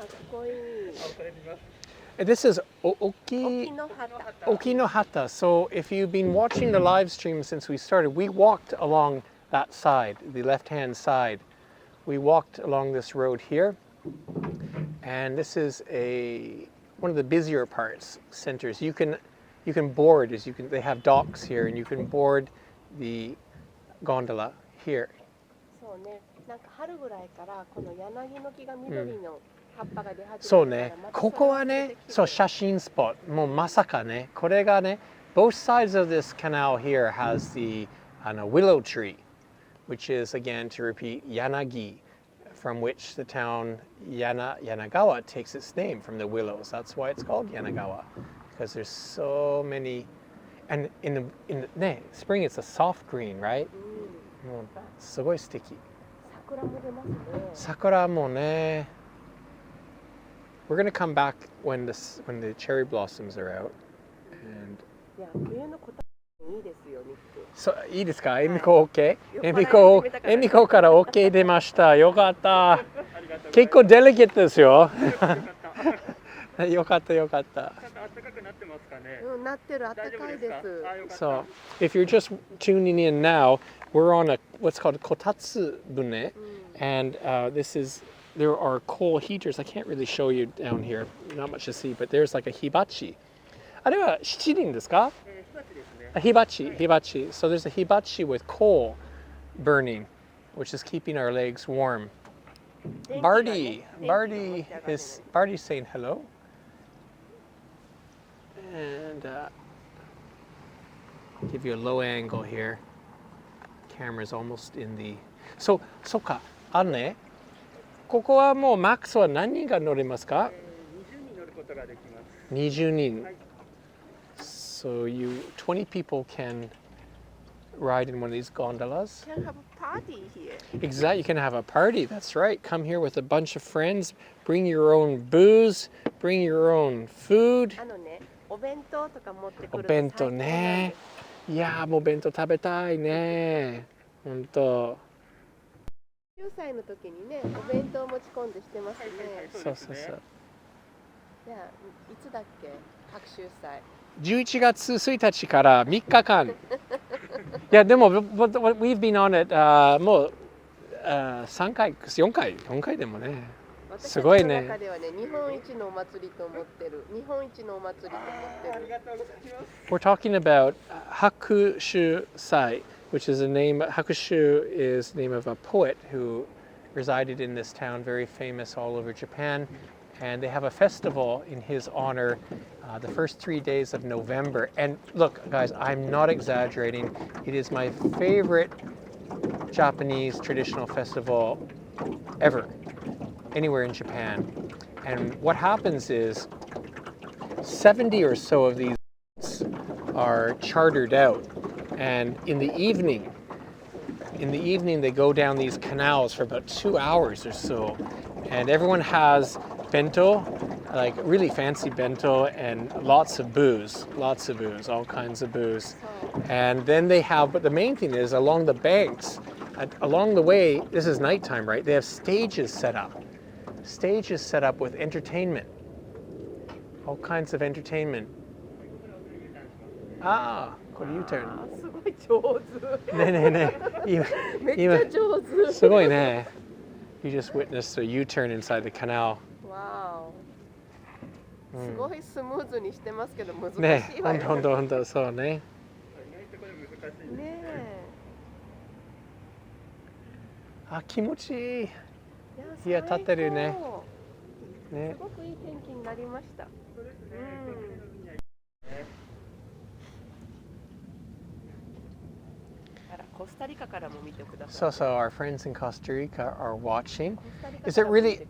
A: This is Okihata. So if you've been watching the live stream since we started, we walked along that side, the left-hand side. We walked along this road here, and this is one of the busier parts, centers. You can board, they have docks here, and you can board the gondola here.
B: そうね。なんか春ぐらいからこの柳の木が緑の葉っぱが出始めたから、
A: そうね。ここはね、そう写真スポット。もうまさかね、これがね、both sides of this canal here has the willow tree, which is again to repeat Yanagi, from which the town Yanagawa takes its name from the willows. That's why it's called Yanagawa, because there's so many. And in the spring it's a soft green, right? もうすごい素敵。
B: 桜も出ますね。
A: 桜もね。We're going to come back when the cherry blossoms are out. And
B: いや、冬のこたついいですよ、ニック。
A: そう、いいですか？エミコ OK？ エミコから OK 出ました。よかった。結構デリケートですよ。よかった。
C: ちょっと暖かくなってますかね。
B: うん、なってる、暖かいです。
A: So, if you're just tuning in now, we're on what's called kotatsubune, and there are coal heaters. I can't really show you down here, not much to see, but there's like a hibachi. あれは七輪ですか？Hibachi. So there's a hibachi with coal burning, which is keeping our legs warm. Barty's saying hello. And give you a low angle here. Camera's almost in the. Soか、ね。ここはもうマックスは何人が乗れますか？20
C: 人乗ることができます。
A: 20人。So 20 people can ride in one of these gondolas.
B: You can have a party here.
A: Exactly, you can have a party. That's right. Come here with a bunch of friends. Bring your own booze. Bring your own food.
B: ね、お弁当とか持ってくると
A: お弁当ね。いやーもうお弁当食べたいね。本当。
B: 9歳の時にね、お弁当持ち込んでしてますね。
A: そう。
B: じゃあ、いつだっけ？学習祭。
A: 11月1日から3日間。いやでも、we've been on it もう3回、4回でもね。すごいね。
B: 私の中ではね、日本一のお祭りと思ってる。日本一のお祭りと思ってる。
A: We're talking about Hakushu Sai, which is Hakushu is the name of a poet who resided in this town, very famous all over Japan. And they have a festival in his honor the first 3 days of November. And look, guys, I'm not exaggerating. It is my favorite Japanese traditional festival ever, anywhere in Japan. And what happens is 70 or so of these are chartered out. And in the evening, in the evening they go down these canals for about 2 hours or so, and everyone has bento, like really fancy bento, and lots of booze, all kinds of booze. And then they have, but the main thing is along the banks, along the way, this is nighttime, right? They have stages set up with entertainment, all kinds of entertainment. Ah, これ U-turn.
B: すごい上手。
A: ねえねえねえ。
B: めっちゃ上手。
A: すごいね。You just witnessed a U-turn inside the canal.
B: わお。すごいスムーズにしてますけど難しい
A: ね、
B: わよね。
A: 本当そうね。
B: ねえ。
A: あ、気持ちいい。
B: い
A: 日が立ってるね。
B: すごくいい天気になりました。コスタリカからも見てください。
A: So, our friends in Costa Rica are watching. Is it really?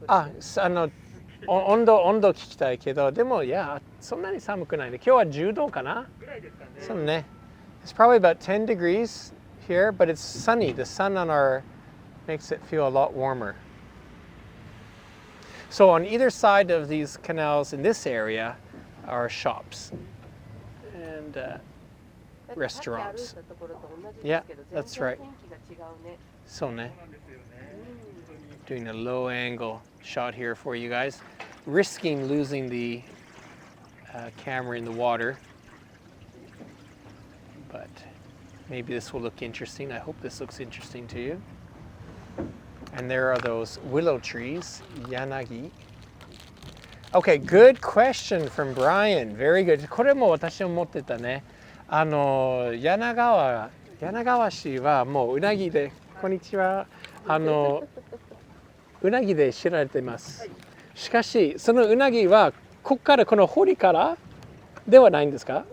A: 温度聞きたいけど、でもいや、そんなに寒くないね。今日は10度かな？そうね。It's probably about 10 degrees here, but it's sunny. The sun on our makes it feel a lot warmer. So on either side of these canals in this area are shops and restaurants. Yeah, that's right. So ne. Doing a low angle shot here for you guys, risking losing the camera in the water, but maybe this will look interesting. I hope this looks interesting to you. And there are those willow trees, Yanagi. Okay, good question from Brian. Very good. これも私も持ってたね。柳川市はもううなぎで、こんにちは。うなぎで知られています。しかし、そのうなぎはここからこの堀からではないんですか？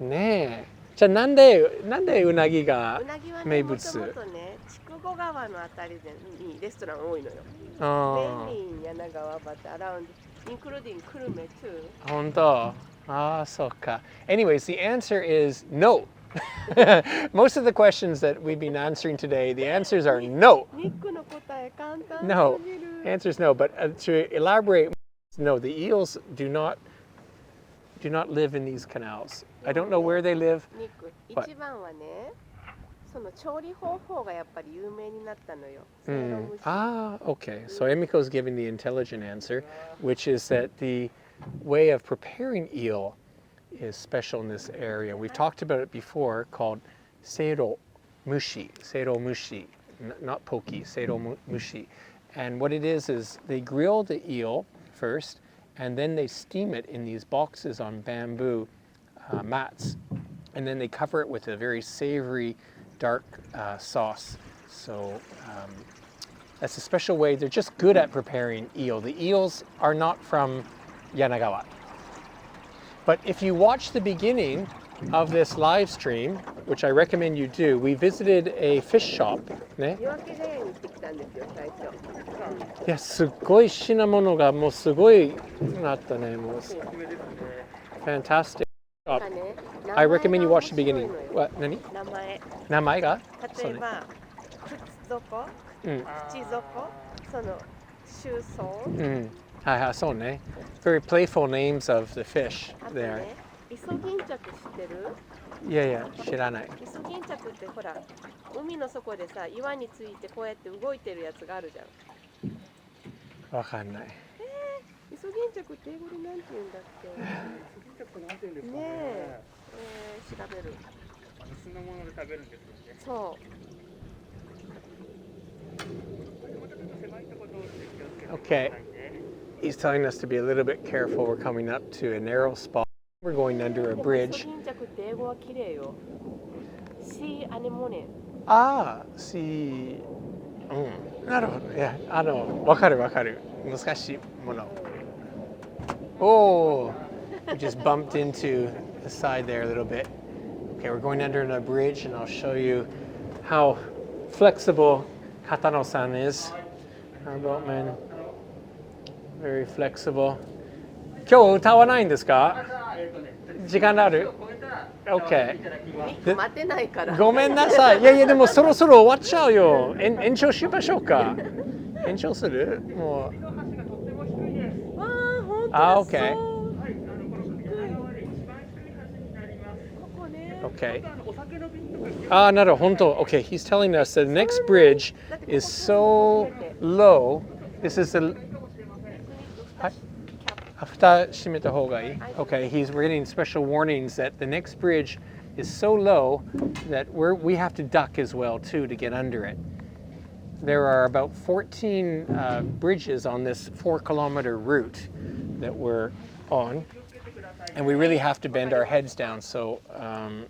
A: ねえ。じゃあなんでうなぎが名物？
B: 筑後川のあたりにレストラン多いのよ。Mainly in Yanagawa, but around, including Kurume too.
A: 本当。ああ、そうか。Anyways, the answer is no. Most of the questions that we've been answering today, the answers are no.
B: ニックの答え簡単すぎる。
A: No. Answer is no, but to elaborate, no, the eels do not live in these canals. I don't know where they live.
B: ニック、一番はね、その調理方法がやっぱり有名になったのよ。
A: Okay. So Emiko's giving the intelligent answer, which is that the way of preparing eel is special in this area. We've talked about it before, called seiro mushi, not poki, seiro mushi. And what it is they grill the eel first, and then they steam it in these boxes on bamboo mats, and then they cover it with a very savory, dark sauce. So that's a special way. They're just good at preparing eel. The eels are not from Yanagawa. But if you watch the beginning of this live stream, which I recommend you do, we visited a fish shop. ね。いや、すっごい品物がもうすごいあったね。もう fantastic shop. I recommend you watch the beginning. What? 何？名前が？
B: 例えば、靴底、口底、その周層。
A: はい、そうね。Very playful names of the fish there.
B: イソギンチャク知ってる？
A: いや、知らない。
B: イソギンチャクってほら、海の底でさ、岩についてこうやって動いてるやつがあるじゃん。
A: わかんない。
B: イソギンチャクって英語でなんて言うんだっけ？
C: イソギンチャクなんて言うんですかね。
B: ねえ、調べる。
C: 酢の物で食べるんですよね。
B: そう。
A: Okay. He's telling us to be a little bit careful. We're coming up to a narrow spot. We're going under a bridge. Ah, see. なるほど。いや、わかる。難しいもの。Oh, we just bumped into the side there a little bit. Okay, we're going under a bridge, and I'll show you how flexible Katano-san is. Our boatman. Very flexible. 今日歌わないんですか？時間ある？ Okay.
B: 待てないから。
A: ごめんなさい。いやいやでもそろそろ終わっちゃうよ。延長しましょうか。延長する？もう。
B: わあ、本当だ。
A: あ、OK。
B: ここね。
A: Okay. Ah, no, okay, he's telling us that the next bridge is so low. This is the. Okay, we're getting special warnings that the next bridge is so low that we have to duck as well too to get under it. There are about 14 bridges on this 4-kilometer route that we're on, and we really have to bend our heads down. So, I'm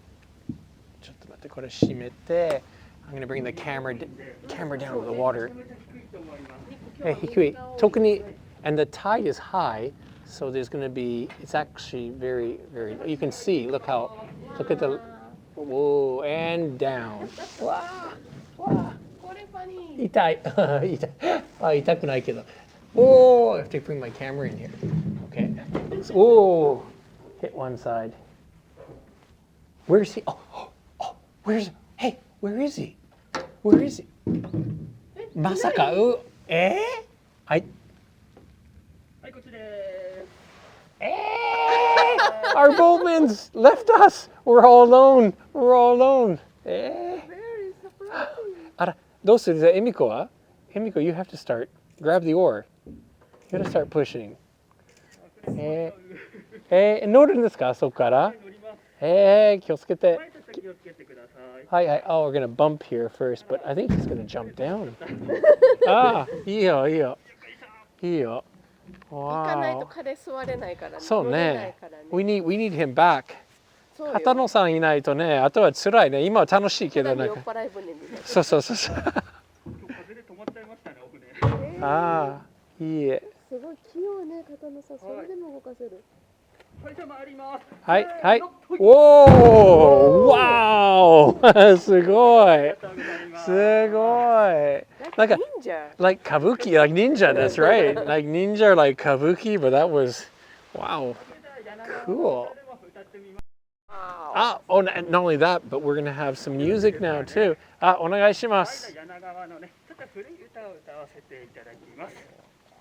A: going to bring the camera down to the water. Hey, hikui. Tokuni, and the tide is high, so there's going to be. It's actually very, very. You can see. Look at the. Whoa, and down. Wow, wow. 痛い。あ、痛くないけど。Oh, I have to bring my camera in here. Okay. Oh, hit one side. Where is he? Oh, where's? Hey, where is he? Where is he? まさか、はい。
C: はいこっちです。
A: Our boatman's left us. We're all alone. We're all alone.
B: Very surprising.
A: あら、どうする？エミコは？エミコ、you have to start. Grab the oar. You gotta start pushing. 乗るんですか？そこから？気をつけて。はいはい。Oh, we're gonna bump here first, but I think he's gonna jump down. ああ、いいよいいよ。いいよ。
B: 行かないと彼座れないからね。
A: そうね。We need him back.
B: 片
A: 野さんいないとね、あとは辛いね。今は楽しいけどね。そうそうそうそう。ああ、いいえ。
B: すごい器用ね、片野さん。それでも動かせる。
A: はいはい。おお、わお、すごい。すごい。なんか、like kabuki, like ninja. That's right. Like ninja, like kabuki, but that was, wow, cool. Ah, oh, not only that, but we're gonna have some music now too. Ah, お願いします。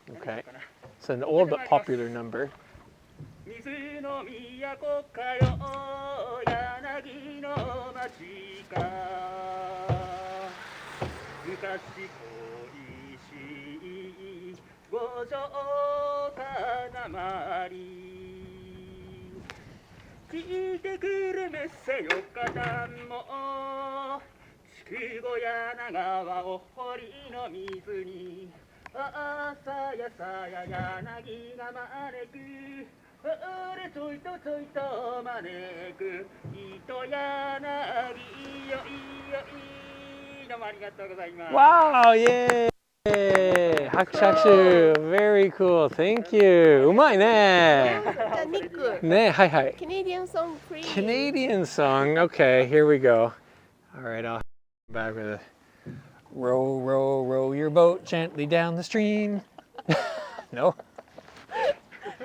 A: Okay, it's an old but popular number.
C: 水の都かよ柳の町か昔恋しい五条かなまり聞いてくれめせよかたんも筑後柳川を堀の水にあさやさや柳が招く俺ちょいと招く糸柳よいよいどうもありがとうございます。
A: Wow, yay! 拍手拍手 Very cool, thank you. うまいね。
B: じゃあニック。
A: ね、はいはい。
B: Canadian song, please.
A: Canadian song. Okay, here we go. All right, I'll back with it. Row, row, row your boat gently down the stream. No.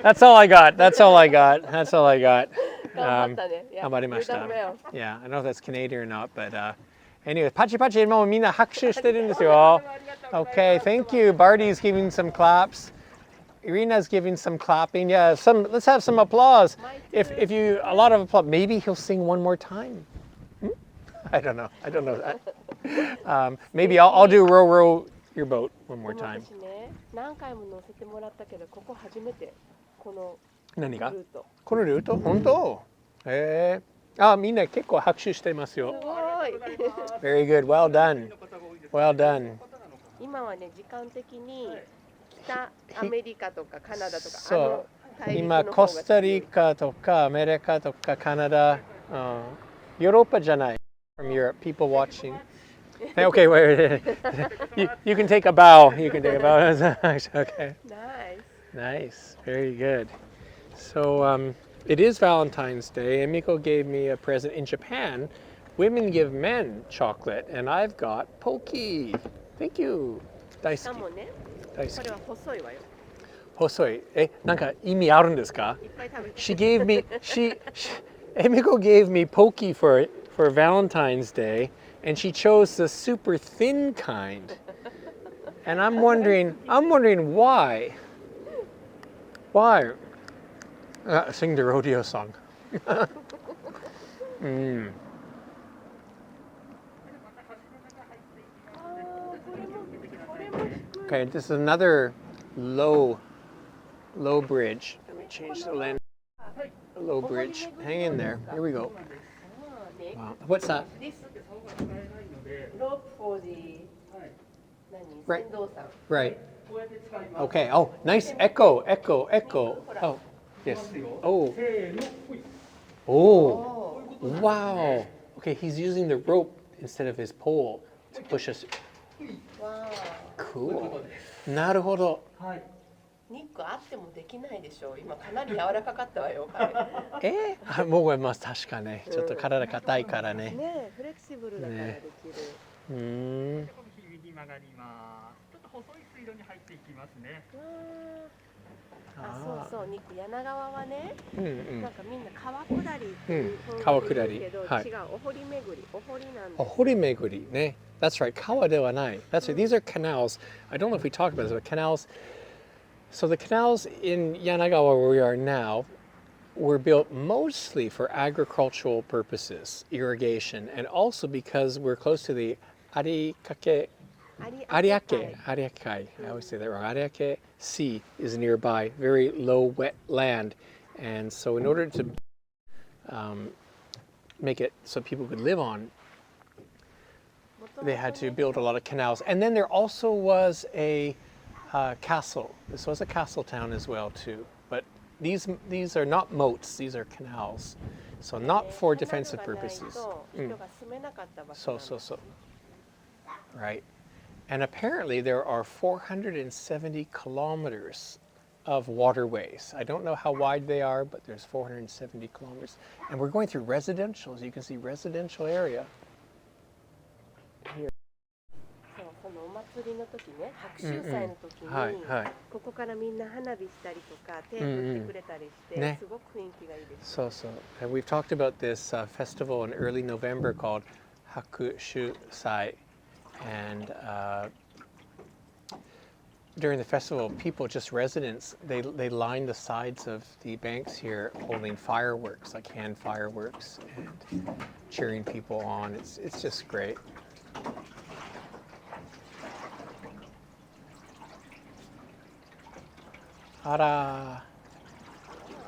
A: That's all I got. That's all I got. That's all I got.
B: 頑張ったね。
A: 頑張りました。
B: You've done well.
A: Yeah, I don't know if that's Canadian or not, but anyway, パチパチもうみんな拍手してるんですよ。Okay, thank you. Barty's giving some claps. Irina's giving some clapping. Yeah, let's have some applause. If you a lot of applause, maybe he'll sing one more time. I don't know. I don't know that. Maybe I'll do row row your boat one more time.
B: 何回も乗せてもらったけど、ここ初めてこの
A: 何が？
B: ルート。
A: このルート？本当？あ、みんな結構拍手してますよ。
B: すごい。
A: Very good. Well done. Well done.
B: 今はね、時間的に北アメリカとかカナダとか
A: そう。今コスタリカとかアメリカとかカナダ、ヨーロッパじゃない。From Europe, people watching. Okay, wait. You can take a bow. You can take a bow. Okay.
B: Nice.
A: Nice. Very good. So it is Valentine's Day, and Miko gave me a present. In Japan, women give men chocolate, and I've got Pocky. Thank you. 大好き。
B: しかもね、
A: 大好き。
B: これは細いわよ。
A: 細い。なんか意味あるんですか？
B: いっぱい食べて。
A: She gave me Emiko gave me poke for Valentine's Day, and she chose the super thin kind. And I'm wondering why. Why? Sing the rodeo song. Okay, this is another low bridge. Let me change the lens. Low bridge. Hang in there. Here we go. Wow. What's that?
B: Rope for the
A: Right.
B: Sendosan.
A: Right. Okay. Oh, nice echo. Oh, yes. Oh. Oh. Wow. Okay, he's using the rope instead of his pole to push us.
B: Wow.
A: Cool. なるほど。
B: ニックあってもできないでしょう。今かなり柔らかかったわよ。
A: もうまあ確かね。ちょっと体硬いからね。
B: ね、フレキシブルだからできる。
C: 右曲がります。ちょっと細い水路に入っていきますね。
B: あ、そうそう、ニック柳川はね、なんかみんな川下りっていう
A: 川下り。
B: けど、違う、お堀巡り、お堀なんです。
A: お堀巡りね。That's right. 川ではない。That's right. These are canals. I don't know if we talked about this, but canals. So the canals in Yanagawa where we are now were built mostly for agricultural purposes, irrigation, and also because we're close to the Ariake. I always say that wrong. Ariake Sea is nearby, very low, wet land. And so in order to make it so people could live on, they had to build a lot of canals. And then there also was a castle. This was a castle town as well too. But these are not moats, these are canals. So not for defensive purposes. So. Right. And apparently there are 470 kilometers of waterways. I don't know how wide they are, but there's 470 kilometers. And we're going through residential, as you can see, residential area. Here.
B: そのお祭りの時ね、白秋祭の時に、ここからみんな花火したりとか、手振ってくれたりして、すごく雰囲気がいいです。
A: So. And we've talked about this festival in early November called Hakushu Sai. And during the festival, people, just residents, they line the sides of the banks here holding fireworks, like hand fireworks, and cheering people on. It's just great. Ara,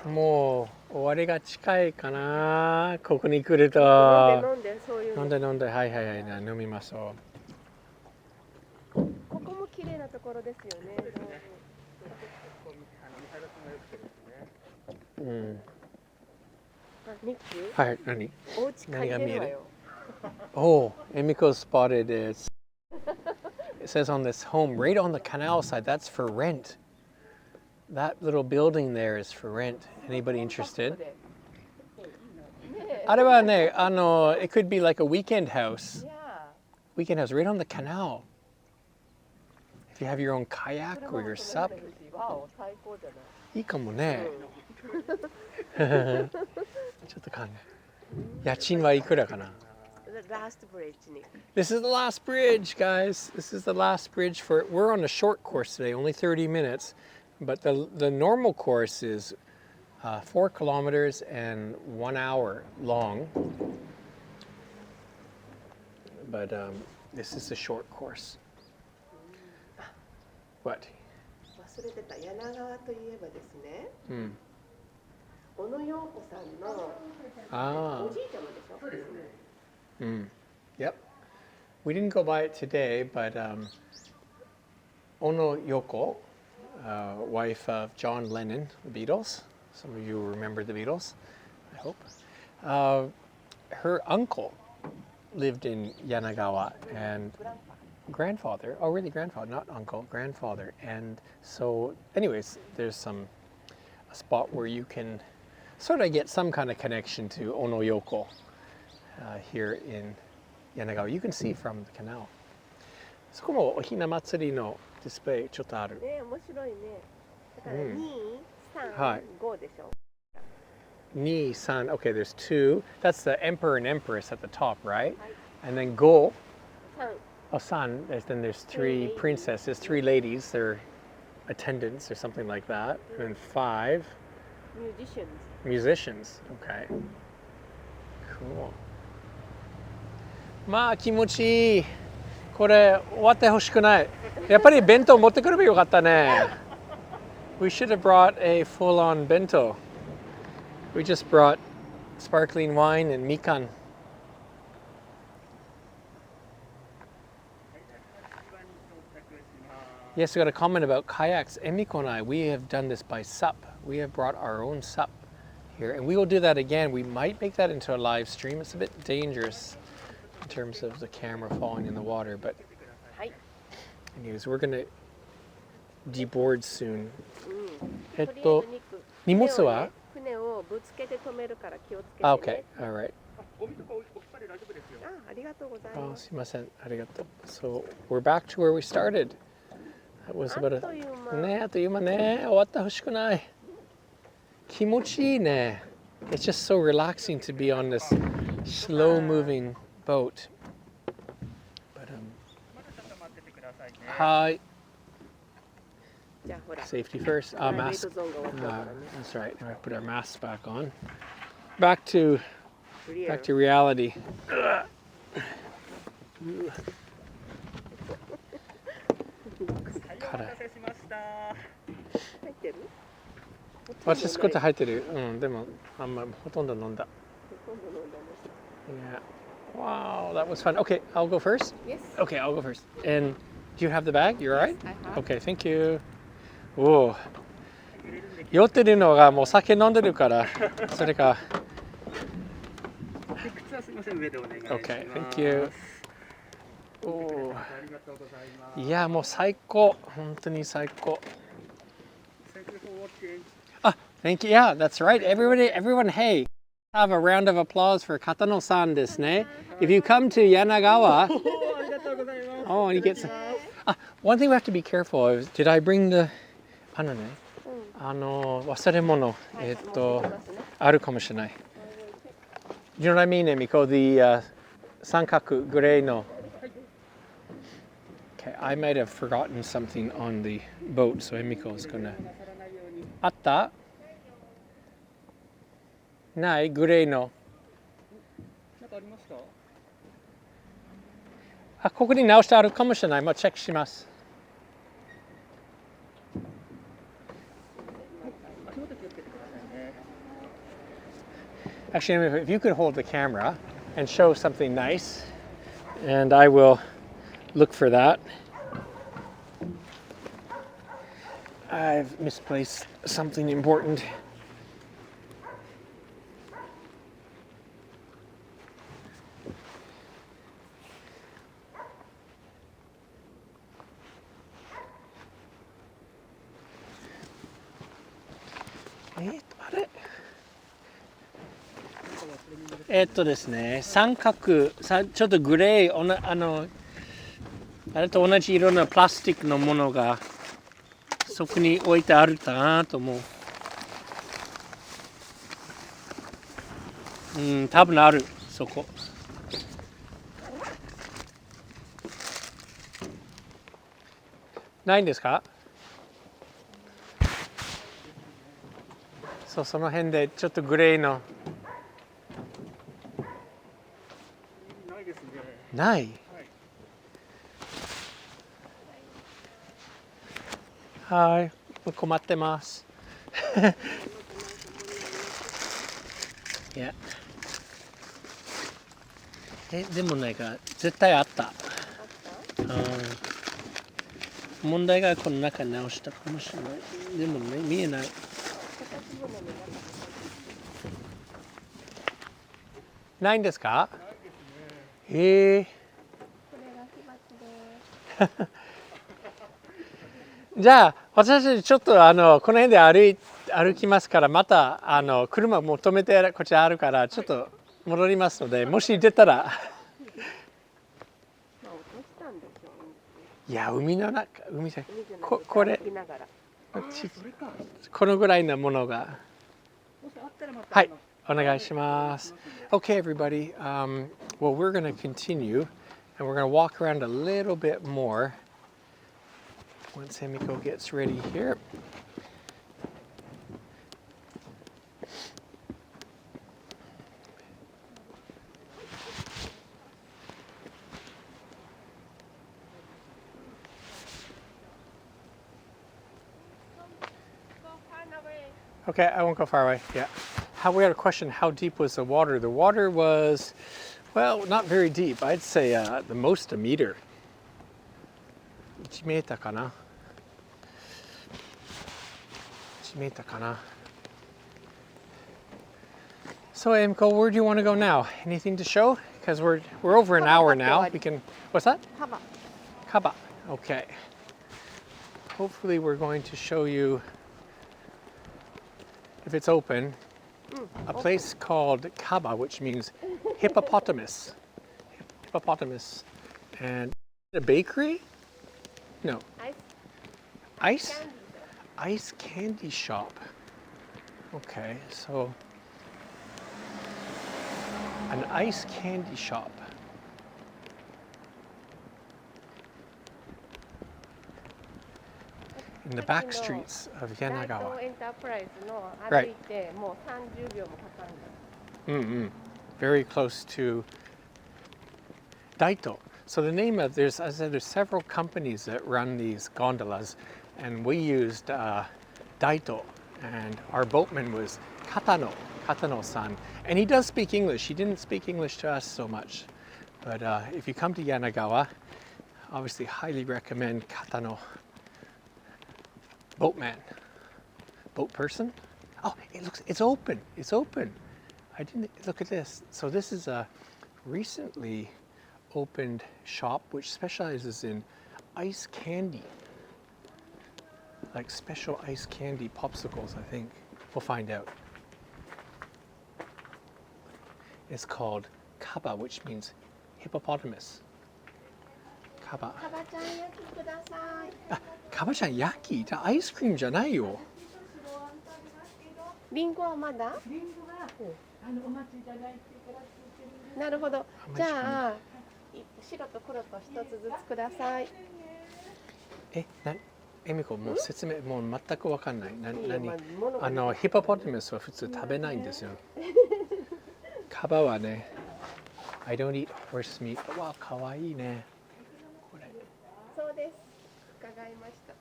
A: もう終わりが近いかな。ここに来ると。飲んで、はい、飲みましょう。
B: ここも綺麗なところですよね。ニック。
A: はい、何？
B: お家借りれるわよ。
A: Oh, Emiko spotted it. It says on this home, right on the canal side, that's for rent. That little building there is for rent. Anybody interested? あれはね、it could be like a weekend house. Weekend house right on the canal. If you have your own kayak or your sup. いいかもね。ちょっと考え。家賃はいくらかな? This is the last bridge, guys. This is the last bridge for. We're on a short course today, only 30 minutes, but the normal course is 4 kilometers and 1 hour long. But this is a short course. What?
B: 忘れてた、柳川といえばですね。小野陽子さんのおじいちゃまでしょ。そうですね。
A: Yep. We didn't go by it today, but Ono Yoko, wife of John Lennon, the Beatles. Some of you remember the Beatles, I hope. Her uncle lived in Yanagawa, and grandfather, oh really grandfather, not uncle, grandfather. And so anyways, there's a spot where you can sort of get some kind of connection to Ono Yoko here in Yanagawa. You can see from the canal. そこもおひな祭りのディスプレイちょっとある。
B: ね、面白いね。だから2、3、5でしょ。
A: Ni, san. Okay, there's two. That's the emperor and empress at the top, right? And then go.
B: 3
A: Oh, san. Then there's three princesses, 3 ladies. They're attendants or something like that. And then 5
B: musicians
A: musicians. Okay. Cool. まあ気持ちいい。これ終わってほしくない。やっぱり弁当持ってくればよかったね。We should have brought a full-on bento. We just brought sparkling wine and mikan. Yes, we got a comment about kayaks. Emiko and I, we have done this by sup. We have brought our own sup here, and we will do that again. We might make that into a live stream. It's a bit dangerous in terms of the camera falling in the water, but anyways, we're gonna deboard soon. 荷物は？
B: 船をぶつけて止めるから気をつけてね。
A: Okay, all right.
B: ありがとうございます。
A: すいません、ありがとう。So we're back to where we started. That was about a ね、あっという間ね、終わってほしくない。気持ちいいね。It's just so relaxing to be on this slow-moving boat. But hi. Safety first. Mask. That's right. I put our masks back on. Back to reality. 私少し入ってる。うん、でもあんまほとんど飲んだ。Yeah. Wow, that was fun. Okay, I'll go first.
B: Yes.
A: Okay, I'll go first. And do you have the bag? You're all right?
B: I have.
A: Okay, thank you. おお。酔ってるのがもう酒飲んでるから、それか。
C: 靴はすみません、上でお願いします。
A: Okay, thank you. おお。いや、もう最高。本当に最高。Ah, thank you. Yeah, that's right. Everyone, hey, have a round of applause for Katano-san ですね。If you come to Yanagawa, oh, and you get some. One thing we have to be careful of. Did I bring the? あのね、忘れ物、あるかもしれない。You know what I mean, Emiko? The 三角グレーの。Okay, I might have forgotten something on the boat, so Emiko is gonna. あった？ないグレーの。
C: なんかありました？
A: あ、ここに直してあるかもしれない。まあチェックします。Actually, if you could hold the camera and show something nice, and I will look for that. I've misplaced something important. What? ですね、三角、ちょっとグレー、あれと同じ色のプラスチックのものがそこに置いてあるかなと思う。うん、多分ある、そこ。ないんですか？そう、その辺でちょっとグレーの。
C: ないですね。
A: ない。はい、困ってます。いや。でもなんか絶対あった。問題がこの中に直したかもしれない。でもね、見えない。ないんですか？へえ。じゃあ私たちちょっとこの辺で歩きますから、また車も止めてこっちあるからちょっと戻りますので、もし出たら。いや、海の中、海じゃこれこのぐらいのものが。はい。Onegaishimasu. Okay, everybody. Well, we're going to continue, and we're going to walk around a little bit more once Himiko gets ready here. Okay, I won't go far away. Yeah. We had a question, how deep was the water? The water was, well, not very deep. I'd say the most a meter. 1メーターかな 1メーターかな So, Emko, where do you want to go now? Anything to show? Because we're over an hour now. We can, what's that?
B: Kaba.
A: Kaba. Okay. Hopefully we're going to show you, if it's open, a place called Kaba, which means hippopotamus. Hippopotamus. And a bakery? No. Ice? Ice candy shop. Okay, so an ice candy shop. In the back streets of Yanagawa. Right. Very close to Daito. So the name of, as I said, there's several companies that run these gondolas, and we used Daito, and our boatman was Katano-san. And he does speak English. He didn't speak English to us so much. But if you come to Yanagawa, obviously highly recommend Katano. Boatman. Boat person? Oh, it's open. It's open. I didn't look at this. So this is a recently opened shop which specializes in ice candy. Like special ice candy popsicles, I think. We'll find out. It's called Kaba, which means hippopotamus. Kaba. カバちゃん焼きじゃアイスクリームじゃないよ。
B: リンゴはまだ？
D: リンゴはお待ちいただいてから作ってる。
B: なるほど。じゃあ白と黒と一つずつください。
A: エミコもう説明もう全くわかんない。ヒポポタムスは普通食べないんですよ。カバはね、I don't eat horse meat。わあ、かわいいね。これ。
B: そうです。伺いました。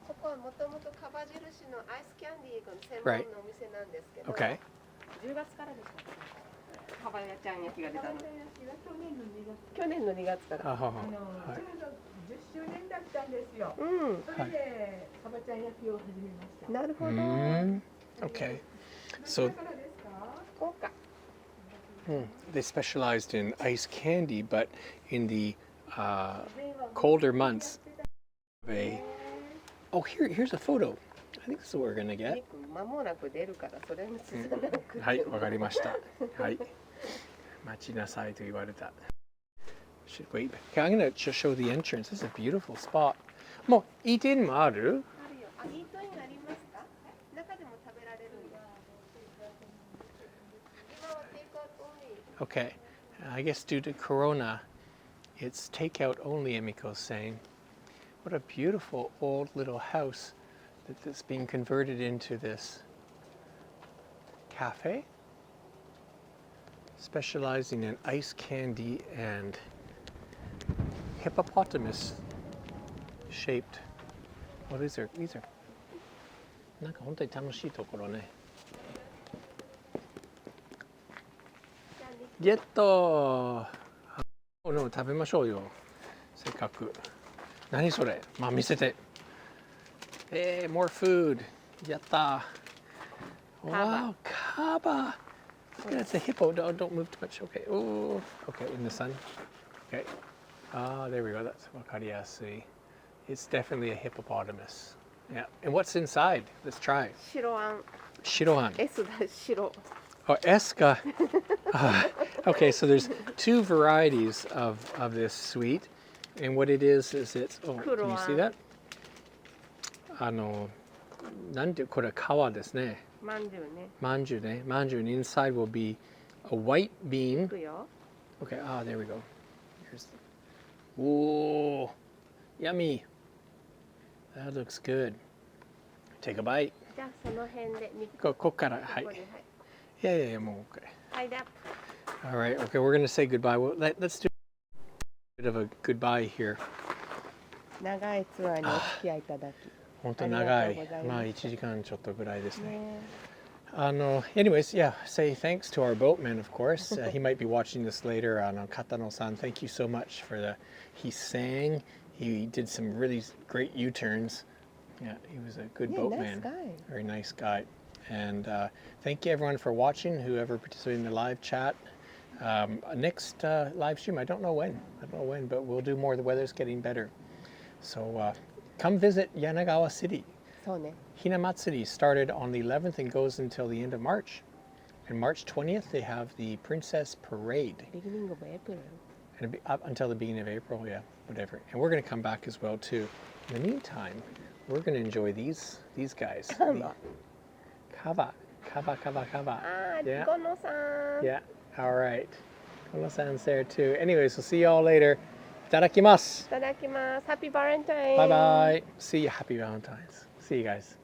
B: ここはもともとカバ印のアイスキャンディーの専門のお店なんですけど、
A: Okay.
B: 10月からですか？カバヤちゃん焼きが出たの。
D: 去
B: 年の2月から。
D: ちょうど10周年だったんですよ。それでカバちゃん焼きを始めました。
B: なるほど。
A: Okay. So they specialized in ice candy, but in the colder months. Oh, here's a photo. I think this is what we're gonna get.
B: 間もなく出るからそれに進まなく。
A: はい、わかりました。はい。待ちなさいと言われた。Should wait. Okay, I'm gonna just show the entrance. This is a beautiful spot. もうイートインもある？
B: あるよ。イートインありますか？中でも食べられるんだ。今はテイクアウト only.
A: Okay. I guess due to Corona, it's takeout only, Emiko's saying. What a beautiful old little house that's being converted into this cafe, specializing in ice candy and hippopotamus shaped. What is there? These are なんか本当に楽しいところね。ゲット。食べましょうよ。せっかく。何それ？まあ見せて。more food. やった。Wow, Kaba. Look at the hippo. Don't move too much. Okay. Oh, okay. In the sun. Okay. There we go. That's わかりやすい. It's definitely a hippopotamus. Yeah. And what's inside? Let's try.
B: 白あん。
A: 白あん。
B: S だ白。
A: Oh, Eska. Okay, so there's two varieties of this sweet, and what it is it's. Oh, can you see that? なんてこれ川ですね。
B: まんじゅうね。
A: まんじゅうね。まんじゅう and inside will be a white
B: い
A: bean.
B: くよ。
A: Okay, there we go. Here's Whoa, yummy. That looks good. Take a bite.
B: じゃあその辺で3つ。
A: ここから、はい。
B: ここではい。
A: Yeah,もう okay.
B: はいだ。
A: All right, okay, we're going to say goodbye. Let's do a bit of a goodbye here.
B: 長いツアーにお付き合いいただき。
A: 本当長い。まあ1時間ちょっとぐらいですね。Anyways, yeah, say thanks to our boatman, of course. He might be watching this later. Katano-san, thank you so much for he sang. He did some really great U-turns. Yeah, he was a good boatman.
B: Nice guy.
A: Very nice guy. And thank you everyone for watching, whoever participated in the live chat. Next live stream, I don't know when, but we'll do more. The weather's getting better. So come visit Yanagawa City.
B: そうね。
A: Hinamatsuri started on the 11th and goes until the end of March. And March 20th, they have the Princess Parade.
B: Beginning of April.
A: And up until the beginning of April, yeah, whatever. And we're going to come back as well, too. In the meantime, we're going to enjoy these guys. Kava. Kava. Yeah.
B: Gono-san.
A: Yeah, all right. Kono-san's there, too. Anyways, we'll see you all later. Itadakimasu.
B: Itadakimasu. Happy Valentine's.
A: Bye-bye. See you. Happy Valentine's. See you guys.